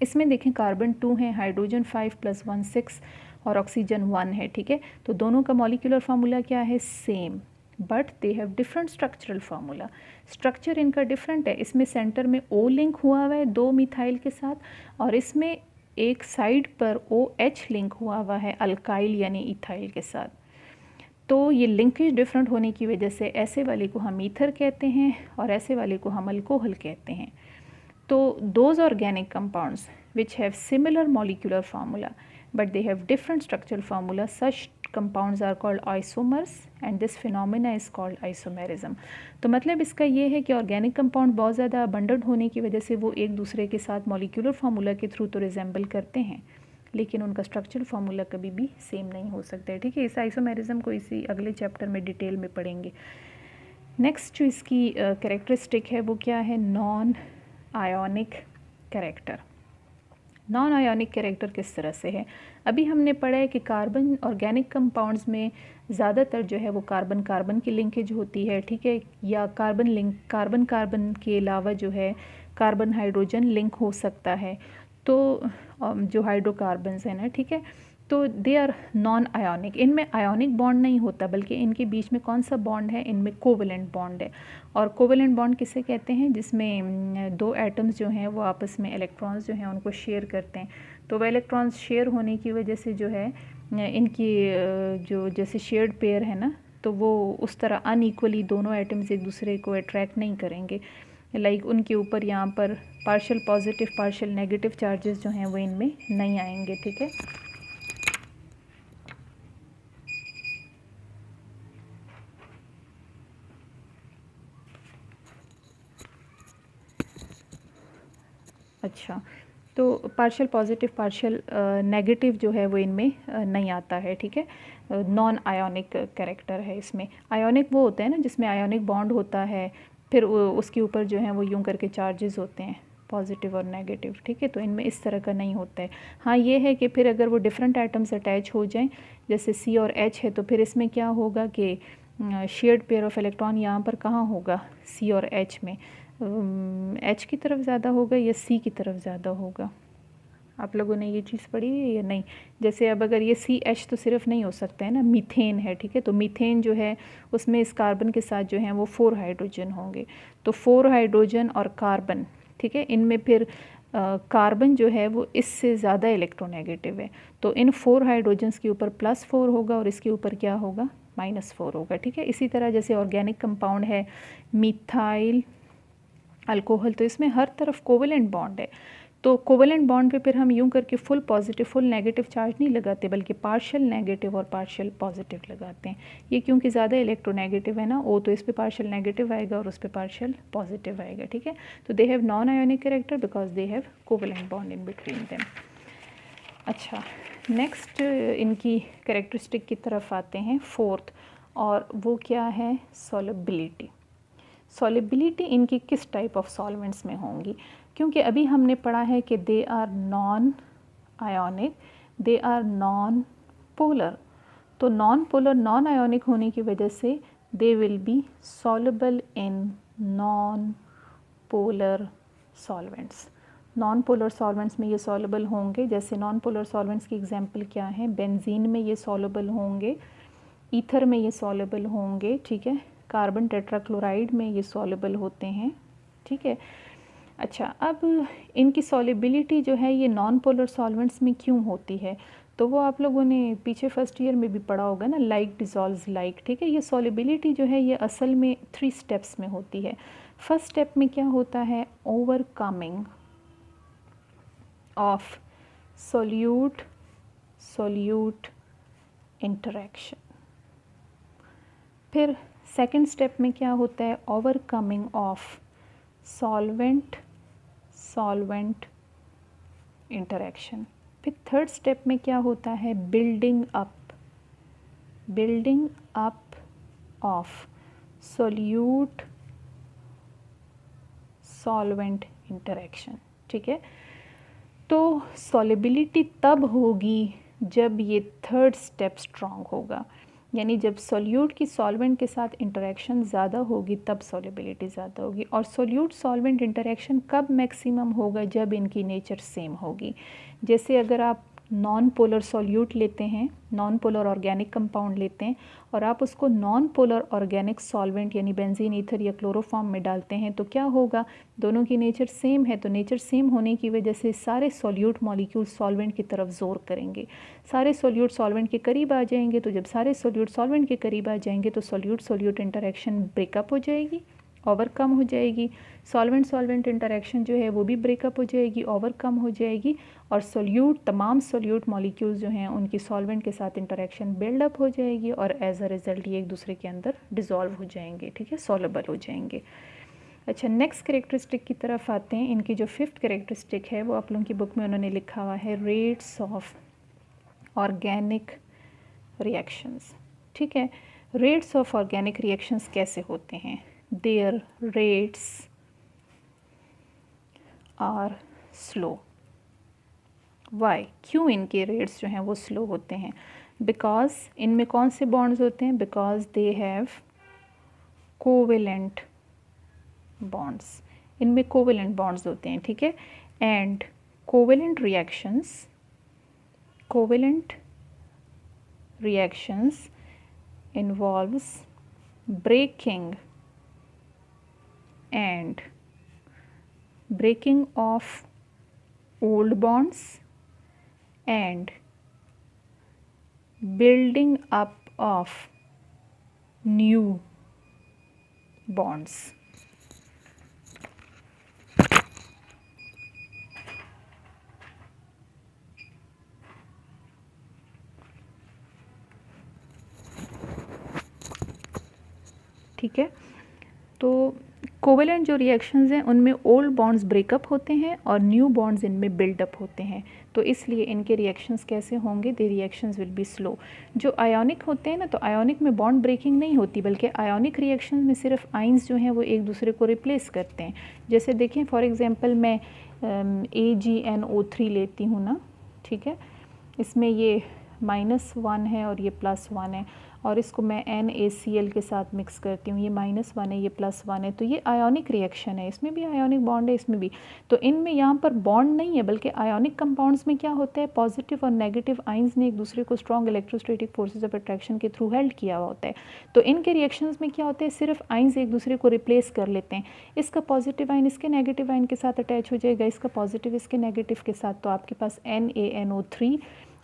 इसमें देखें, कार्बन 2 हैं, हाइड्रोजन 5 + 1 6 और ऑक्सीजन 1 है, ठीक है। तो दोनों का मॉलिक्यूलर फार्मूला क्या है? Same, but they have different structural formula. Structure इनका डिफरेंट है। इसमें सेंटर में O लिंक हुआ हुआ है 2 मिथाइल के साथ, और इसमें एक साइड पर OH लिंक हुआ हुआ है अल्काइल यानी इथाइल के साथ। तो ये लिंकेज डिफरेंट होने की वजह से ऐसे वाले को हम ईथर कहते हैं और ऐसे वाले को हम अल्कोहल कहते हैं। तो those organic compounds which have similar molecular formula but they have different structural formula. Such compounds are called isomers and this phenomena is called isomerism. तो मतलब इसका ये है कि ऑर्गेनिक कंपाउंड बहुत ज़्यादा अबंडेंट होने की वजह से वो एक दूसरे के साथ मॉलिक्यूलर फार्मूला के थ्रू तो रिजेंबल करते हैं, लेकिन उनका स्ट्रक्चरल फार्मूला कभी भी सेम नहीं हो सकता है, ठीक है। इस आइसोमेरिज्म को इसी अगले चैप्टर में डिटेल में पढ़ेंगे। नेक्स्ट जो इसकी कैरेक्टरिस्टिक है वो क्या है, non ionic character. Non ionic character किस तरह से है, अभी हमने पढ़ा है कि कार्बन ऑर्गेनिक कंपाउंड्स में ज़्यादातर जो है वो कार्बन कार्बन की लिंकेज होती है, ठीक है, या कार्बन कार्बन के अलावा जो है कार्बन हाइड्रोजन लिंक हो सकता है, तो जो हाइड्रोकार्बन्स हैं ना, ठीक है, तो दे आर नॉन आयोनिक। इनमें आयोनिक बॉन्ड नहीं होता, बल्कि इनके बीच में कौन सा बॉन्ड है, इनमें कोवेलेंट बॉन्ड है। और कोवेलेंट बॉन्ड किसे कहते हैं, जिसमें दो एटम्स जो हैं वो आपस में इलेक्ट्रॉन्स जो हैं उनको शेयर करते हैं। तो वह इलेक्ट्रॉन्स शेयर होने की वजह से जो है इनकी जो जैसे शेयर्ड पेयर है ना, तो वो उस तरह अनइक्वली दोनों एटम्स एक दूसरे को अट्रैक्ट नहीं करेंगे। लाइक उनके ऊपर यहाँ पर partial positive partial negative charges जो हैं वो इनमें नहीं आएंगे, ठीक है। अच्छा, तो पार्शियल पॉजिटिव पार्शियल नेगेटिव जो है वो इनमें नहीं आता है, ठीक है। नॉन आयोनिक कैरेक्टर है इसमें। आयोनिक वो होता है ना जिसमें आयोनिक बॉन्ड होता है, फिर उसके ऊपर जो है वो यूं करके चार्जेस होते हैं पॉजिटिव और नेगेटिव, ठीक है। तो इनमें इस तरह का नहीं होता है। हाँ ये है कि फिर अगर वो डिफरेंट एटम्स अटैच हो जाएं, जैसे सी और एच है, तो फिर इसमें क्या होगा कि शेयर्ड पेयर ऑफ इलेक्ट्रॉन यहाँ पर कहाँ होगा, सी और एच में, एच की तरफ ज़्यादा होगा या सी की तरफ ज़्यादा होगा। आप लोगों ने ये चीज़ पढ़ी है या नहीं। जैसे अब अगर ये सी एच तो सिर्फ नहीं हो सकता है ना, मीथेन है, ठीक है। तो मीथेन जो है उसमें इस कार्बन के साथ जो है वो 4 हाइड्रोजन होंगे, तो 4 हाइड्रोजन और कार्बन, ठीक है, इनमें फिर कार्बन जो है वो इससे ज़्यादा इलेक्ट्रोनेगेटिव है, तो इन 4 हाइड्रोजन्स के ऊपर +4 होगा और इसके ऊपर क्या होगा, -4 होगा, ठीक है। इसी तरह जैसे ऑर्गेनिक कंपाउंड है मिथाइल अल्कोहल, तो इसमें हर तरफ कोवेलेंट बॉन्ड है, तो कोवेलेंट बॉन्ड पे फिर हम यूं करके full positive full negative charge नहीं लगाते, बल्कि पार्शियल नेगेटिव और पार्शियल पॉजिटिव लगाते हैं। ये क्योंकि ज़्यादा इलेक्ट्रोनेगेटिव है ना, ओ तो इस पे पार्शियल नेगेटिव आएगा और उस पे पार्शियल पॉजिटिव आएगा, ठीक है। तो they have non ionic character because they have covalent bond in between them. अच्छा, नेक्स्ट इनकी कैरेक्टरिस्टिक की तरफ आते हैं, फोर्थ, और वो क्या है, सॉलिबिलिटी। सॉलिबिलिटी इनकी किस टाइप ऑफ सॉल्वेंट्स में होंगी, क्योंकि अभी हमने पढ़ा है कि they are non ionic, they are non polar, तो नॉन पोलर नॉन आयोनिक होने की वजह से they will be soluble in non polar solvents. Non polar solvents में ये सॉल्युबल होंगे, जैसे नॉन पोलर सॉल्वेंट्स की एग्जांपल क्या है, बेंजीन में ये सॉल्युबल होंगे, ईथर में ये सॉल्युबल होंगे, ठीक है, कार्बन टेट्राक्लोराइड में ये सॉल्युबल होते हैं, ठीक है। अच्छा, अब इनकी सॉल्युबिलिटी जो है ये नॉन पोलर सॉल्वेंट्स में क्यों होती है, तो वो आप लोगों ने पीछे फर्स्ट ईयर में भी पढ़ा होगा ना, लाइक डिसॉल्व्स लाइक, ठीक है। ये सॉल्युबिलिटी जो है ये असल में 3 स्टेप्स में होती है। फर्स्ट स्टेप में क्या होता है, overcoming of solute solute interaction. फिर सेकेंड स्टेप में क्या होता है, overcoming of solvent solvent interaction. फिर थर्ड स्टेप में क्या होता है, building up of solute solvent interaction, ठीक है। तो सॉल्युबिलिटी तब होगी जब ये थर्ड स्टेप स्ट्रॉन्ग होगा, यानी जब सोल्यूट की सॉल्वेंट के साथ इंटरेक्शन ज़्यादा होगी तब सॉल्युबिलिटी ज़्यादा होगी। और सोल्यूट सॉल्वेंट इंटरेक्शन कब मैक्सिमम होगा, जब इनकी नेचर सेम होगी। जैसे अगर आप नॉन पोलर सॉल्यूट लेते हैं, नॉन पोलर ऑर्गेनिक कंपाउंड लेते हैं और आप उसको नॉन पोलर ऑर्गेनिक सॉल्वेंट यानी बेंजीन ईथर या क्लोरोफॉर्म में डालते हैं, तो क्या होगा, दोनों की नेचर सेम है, तो नेचर सेम होने की वजह से सारे सॉल्यूट मॉलिक्यूल सॉल्वेंट की तरफ जोर करेंगे, सारे सॉल्यूट सॉल्वेंट के करीब आ जाएंगे। तो जब सारे सॉल्यूट सॉल्वेंट के करीब आ जाएंगे तो सॉल्यूट सॉल्यूट इंटरेक्शन ब्रेकअप हो जाएगी ओवरकम हो जाएगी, सॉल्वेंट सॉल्वेंट इंटरेक्शन जो है वो भी ब्रेकअप हो जाएगी, ओवरकम हो जाएगी, और सोल्यूट, तमाम सोल्यूट मॉलिक्यूल्स जो हैं उनकी सॉल्वेंट के साथ इंटरेक्शन बिल्डअप हो जाएगी और एज अ रिज़ल्ट ये एक दूसरे के अंदर डिज़ोल्व हो जाएंगे, ठीक है, सॉलेबल हो जाएंगे। अच्छा, नेक्स्ट कैरेक्टरिस्टिक की तरफ आते हैं। इनकी जो फिफ्थ कैरेक्टरिस्टिक है वो आप लोगों की बुक में उन्होंने लिखा हुआ है रेट्स ऑफ ऑर्गेनिक रिएक्शंस, ठीक है। रेट्स ऑफ ऑर्गेनिक रिएक्शंस कैसे होते हैं? Their rates are slow. Why, क्यों इनके रेट्स जो हैं वो स्लो होते हैं? बिकॉज इनमें कौन से बॉन्ड्स होते हैं? Because they have covalent bonds, इनमें कोवेलेंट बॉन्ड्स होते हैं, ठीक है। And covalent reactions involves breaking of old bonds and building up of new bonds. ठीक है, तो कोवेलेंट जो रिएक्शंस हैं उनमें ओल्ड बॉन्ड्स ब्रेकअप होते हैं और न्यू बॉन्ड्स इनमें बिल्डअप होते हैं, तो इसलिए इनके रिएक्शंस कैसे होंगे? दे रिएक्शंस विल बी स्लो। जो आयोनिक होते हैं ना, तो आयोनिक में बॉन्ड ब्रेकिंग नहीं होती, बल्कि आयोनिक रिएक्शंस में सिर्फ आइंस जो हैं वो एक दूसरे को रिप्लेस करते हैं। जैसे देखें, फॉर एग्जांपल मैं AgNO3 लेती हूँ ना, ठीक है, इसमें ये -1 है और ये +1 है, और इसको मैं NaCl के साथ मिक्स करती हूँ, ये -1 है, ये +1 है, तो ये आयोनिक रिएक्शन है, इसमें भी आयोनिक बॉन्ड है, इसमें भी। तो इनमें यहाँ पर बॉन्ड नहीं है, बल्कि आयोनिक कंपाउंड्स में क्या होता है, पॉजिटिव और नेगेटिव आइंस ने एक दूसरे को strong electrostatic forces of attraction के थ्रू हेल्ड किया हुआ होता है। तो इनके रिएक्शंस में क्या होता है, सिर्फ आइंस एक दूसरे को रिप्लेस कर लेते हैं। इसका पॉजिटिव आइन इसके नेगेटिव आइन के साथ अटैच हो जाएगा, इसका पॉजिटिव इसके नेगेटिव के साथ, तो आपके पास NaNO3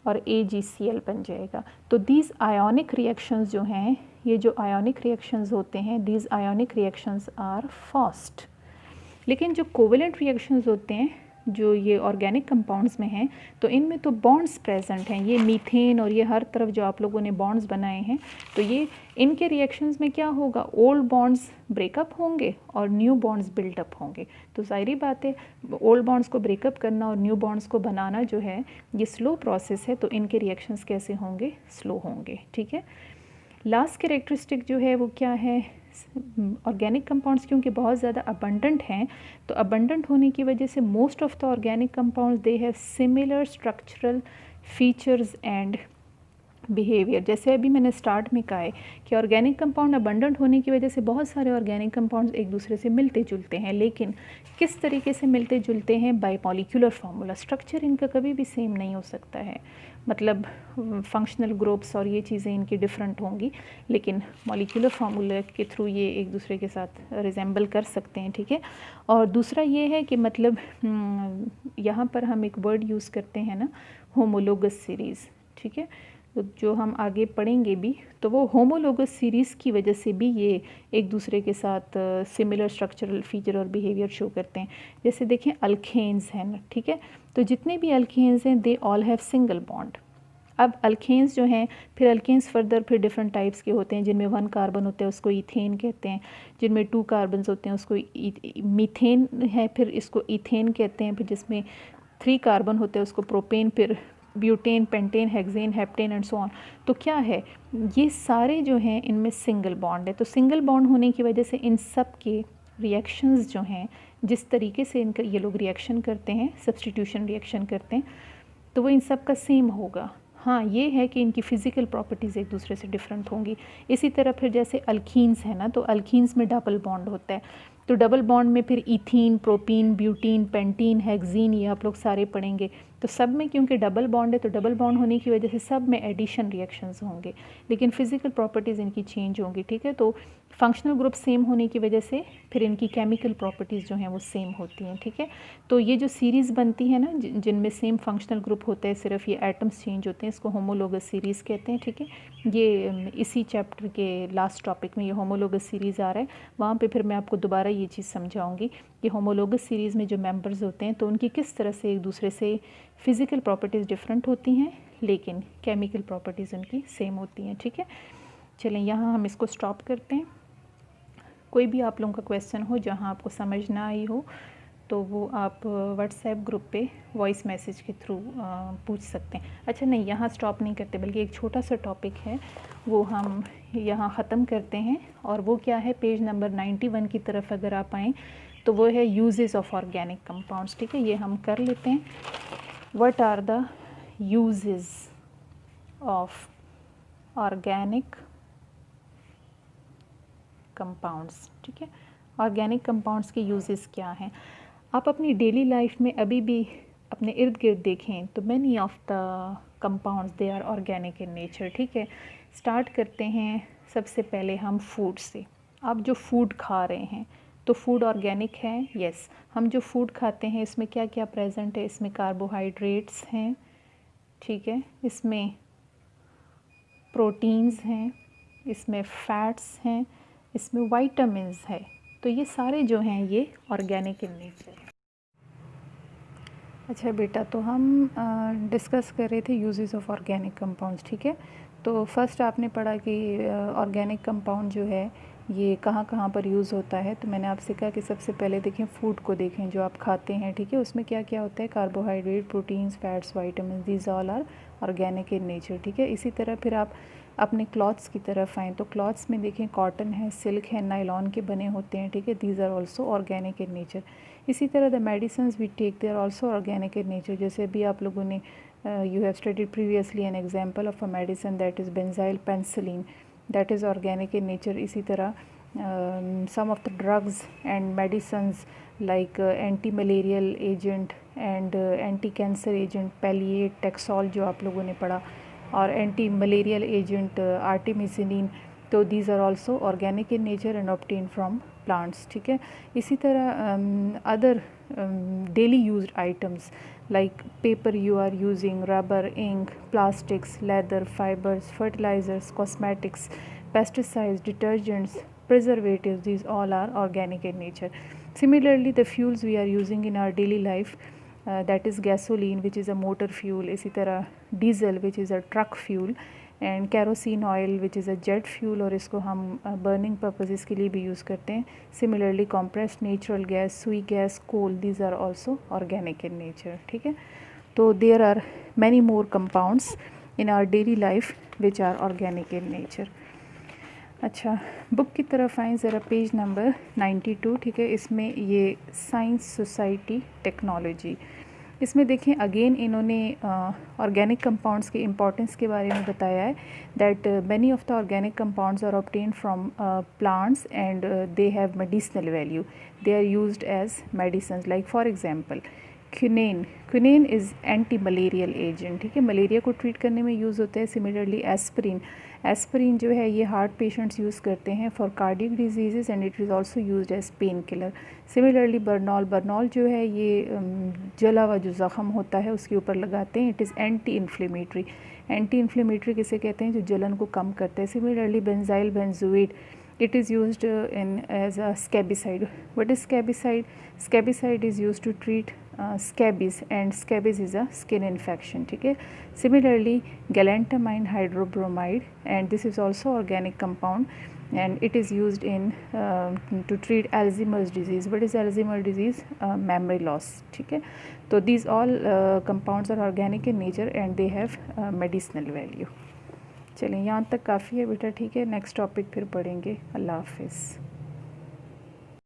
और AgCl बन जाएगा। तो दीज आयोनिक रिएक्शंस जो हैं, ये जो आयोनिक रिएक्शंस होते हैं, these ionic reactions are fast. लेकिन जो कोवेलेंट रिएक्शंस होते हैं, जो ये ऑर्गेनिक कंपाउंड्स में हैं, तो इनमें तो बॉन्ड्स प्रेजेंट हैं, ये मीथेन और ये हर तरफ जो आप लोगों ने बॉन्ड्स बनाए हैं, तो ये इनके रिएक्शंस में क्या होगा, ओल्ड बॉन्ड्स ब्रेकअप होंगे और न्यू बॉन्ड्स बिल्डअप होंगे। तो ज़ाहिरी बात है, ओल्ड बॉन्ड्स को ब्रेकअप करना और न्यू बॉन्ड्स को बनाना जो है ये स्लो प्रोसेस है, तो इनके रिएक्शंस कैसे होंगे, स्लो होंगे, ठीक है। लास्ट कैरेक्टरिस्टिक जो है वो क्या है, ऑर्गेनिक कंपाउंड्स क्योंकि बहुत ज़्यादा अबंडेंट हैं, तो अबंडेंट होने की वजह से most of the organic compounds they have similar structural features and behaviour. जैसे अभी मैंने स्टार्ट में कहा है कि ऑर्गेनिक कंपाउंड अबंडेंट होने की वजह से बहुत सारे ऑर्गेनिक कंपाउंड्स एक दूसरे से मिलते जुलते हैं, लेकिन किस तरीके से मिलते जुलते हैं, बाय मॉलिक्यूलर फार्मूला। स्ट्रक्चर इनका कभी भी सेम नहीं हो सकता है, मतलब फंक्शनल ग्रुप्स और ये चीज़ें इनकी डिफरेंट होंगी, लेकिन मॉलिक्यूलर फार्मूला के थ्रू ये एक दूसरे के साथ रिजेंबल कर सकते हैं, ठीक है। और दूसरा ये है कि मतलब यहाँ पर हम एक वर्ड यूज़ करते हैं ना, होमोलोगस सीरीज़, ठीक है, तो जो हम आगे पढ़ेंगे भी, तो वो होमोलोगस सीरीज़ की वजह से भी ये एक दूसरे के साथ सिमिलर स्ट्रक्चरल फीचर और बिहेवियर शो करते हैं। जैसे देखें अल्केन्स हैं ना, ठीक है, तो जितने भी अल्केन्स हैं they all have single bond. अब अल्केन्स जो हैं, फिर अल्केन्स फर्दर फिर डिफरेंट टाइप्स के होते हैं, जिनमें 1 कार्बन होता है उसको इथेन कहते हैं, जिनमें 2 कार्बन्स होते हैं उसको मीथेन है, फिर इसको इथेन कहते हैं, फिर जिसमें 3 कार्बन होते हैं उसको प्रोपेन, फिर butane, pentane, hexane, heptane and so on. तो क्या है, ये सारे जो हैं इनमें सिंगल बॉन्ड है। तो सिंगल बॉन्ड होने की वजह से इन सब के रिएक्शंस जो हैं, जिस तरीके से इनका ये लोग रिएक्शन करते हैं, सब्स्टिट्यूशन रिएक्शन करते हैं, तो वो इन सब का सेम होगा। हाँ, ये है कि इनकी फ़िज़िकल प्रॉपर्टीज़ एक दूसरे से डिफरेंट होंगी। इसी तरह फिर जैसे अल्कीन्स है ना, तो अल्कीन्स में डबल बॉन्ड होता है, तो डबल बॉन्ड में फिर ethene, propene, butene, pentene, hexene, ये आप लोग सारे पढ़ेंगे। तो सब में क्योंकि डबल बॉन्ड है तो डबल बॉन्ड होने की वजह से सब में एडिशन रिएक्शंस होंगे, लेकिन फिजिकल प्रॉपर्टीज़ इनकी चेंज होंगी, ठीक है। तो फंक्शनल ग्रुप सेम होने की वजह से फिर इनकी केमिकल प्रॉपर्टीज़ जो हैं वो सेम होती हैं, ठीक है। तो ये जो सीरीज़ बनती है ना जिनमें सेम फंक्शनल ग्रुप होता है, सिर्फ ये एटम्स चेंज होते हैं, इसको होमोलोगस सीरीज़ कहते हैं, ठीक है। ये इसी चैप्टर के लास्ट टॉपिक में ये होमोलोगस सीरीज़ आ रहा है, वहाँ पे फिर मैं आपको दोबारा ये चीज़ समझाऊंगी कि होमोलोगस सीरीज़ में जो मेंबर्स होते हैं तो उनकी किस तरह से एक दूसरे से फ़िज़िकल प्रॉपर्टीज़ डिफरेंट होती हैं लेकिन केमिकल प्रॉपर्टीज़ उनकी सेम होती हैं, ठीक है। चलें यहाँ हम इसको स्टॉप करते हैं। कोई भी आप लोगों का क्वेश्चन हो जहाँ आपको समझ ना आई हो तो वो आप व्हाट्सएप ग्रुप पे वॉइस मैसेज के थ्रू पूछ सकते हैं। अच्छा नहीं, यहाँ स्टॉप नहीं करते बल्कि एक छोटा सा टॉपिक है वो हम यहाँ ख़त्म करते हैं, और वो क्या है, पेज नंबर 91 की तरफ अगर आप आएँ तो वो है यूजेस ऑफ ऑर्गेनिक कंपाउंड्स, ठीक है। ये हम कर लेते हैं। What are the uses of organic compounds, ठीक है। ऑर्गेनिक कंपाउंड्स के यूजेस क्या हैं। आप अपनी डेली लाइफ में अभी भी अपने इर्द गिर्द देखें तो many of the compounds they are organic in nature, ठीक है। स्टार्ट करते हैं सबसे पहले हम फूड से। आप जो फूड खा रहे हैं तो फूड ऑर्गेनिक है, यस। हम जो फूड खाते हैं इसमें क्या क्या प्रेजेंट है, इसमें कार्बोहाइड्रेट्स हैं, ठीक है, इसमें प्रोटीन्स हैं, इसमें फैट्स हैं, इसमें वाइटामिन्स है। तो ये सारे जो हैं ये ऑर्गेनिक इन नेचर है। अच्छा बेटा, तो हम डिस्कस कर रहे थे यूजेस ऑफ ऑर्गेनिक कंपाउंड्स, ठीक है। तो फर्स्ट आपने पढ़ा कि ऑर्गेनिक कंपाउंड जो है ये कहाँ कहाँ पर यूज़ होता है। तो मैंने आपसे कहा कि सबसे पहले देखें फूड को, देखें जो आप खाते हैं, ठीक है, उसमें क्या क्या होता है, carbohydrate, proteins, fats, vitamin, these all are organic in nature, ठीक है। इसी तरह फिर आप अपने क्लॉथ्स की तरफ आएँ तो क्लॉथ्स में देखें कॉटन है, सिल्क है, नायलॉन के बने होते हैं, ठीक है, these are also organic in nature. इसी तरह the medicines we take they are also organic in nature. जैसे अभी आप लोगों ने you have studied previously an example of a medicine that is benzyl penicillin, that is organic in nature. इसी तरह some of the drugs and medicines like anti-malarial agent and anti-cancer agent Paliate, Taxol जो आप लोगों ने पढ़ा, और anti-malarial agent artemisinin, तो these are also organic in nature and obtained from plants, ठीक है। इसी तरह other daily used items like paper you are using, rubber, ink, plastics, leather, fibers, fertilizers, cosmetics, pesticides, detergents, preservatives, these all are organic in nature. Similarly, the fuels we are using in our daily life, that is gasoline which is a motor fuel, इसी तरह diesel which is a truck fuel, and kerosene oil which is a jet fuel, और इसको हम burning purposes के लिए भी use करते हैं. Similarly, compressed natural gas, sweet gas, coal, these are also organic in nature, ठीक है। तो there are many more compounds in our daily life which are organic in nature. अच्छा, बुक की तरफ आएँ ज़रा, पेज नंबर 92, ठीक है। इसमें ये साइंस, सोसाइटी, टेक्नोलॉजी, इसमें देखें अगेन इन्होंने ऑर्गेनिक कंपाउंड्स के इम्पोर्टेंस के बारे में बताया है, that many of the organic compounds are obtained from plants and they have medicinal value, they are used as medicine. Like for example quinine, quinine is anti malarial agent, ठीक है, malaria को treat करने में use होता है। Similarly aspirin, aspirin जो है ये हार्ट पेशेंट्स यूज़ करते हैं for cardiac disease and it is also used as pain killer. Similarly Burnol, Burnol जो है ये जला हुआ जो ज़ख़म होता है उसके ऊपर लगाते हैं, it is anti inflammatory. Anti inflammatory किसे कहते हैं, जो जलन को कम करता है। Similarly benzyl benzoate, it is used in as a scabicide. What is scabicide? Scabicide is used to treat scabies, and scabies is a skin infection, ठीक है। Similarly, galantamine hydrobromide, and this is also organic compound, and it is used in to treat Alzheimer's disease. What is Alzheimer's disease? Memory loss, ठीक है। तो these all compounds are organic in nature and they have medicinal value. चलें, यहाँ तक काफ़ी है बेटा, ठीक है। नेक्स्ट टॉपिक फिर पढ़ेंगे। अल्लाह हाफिज़।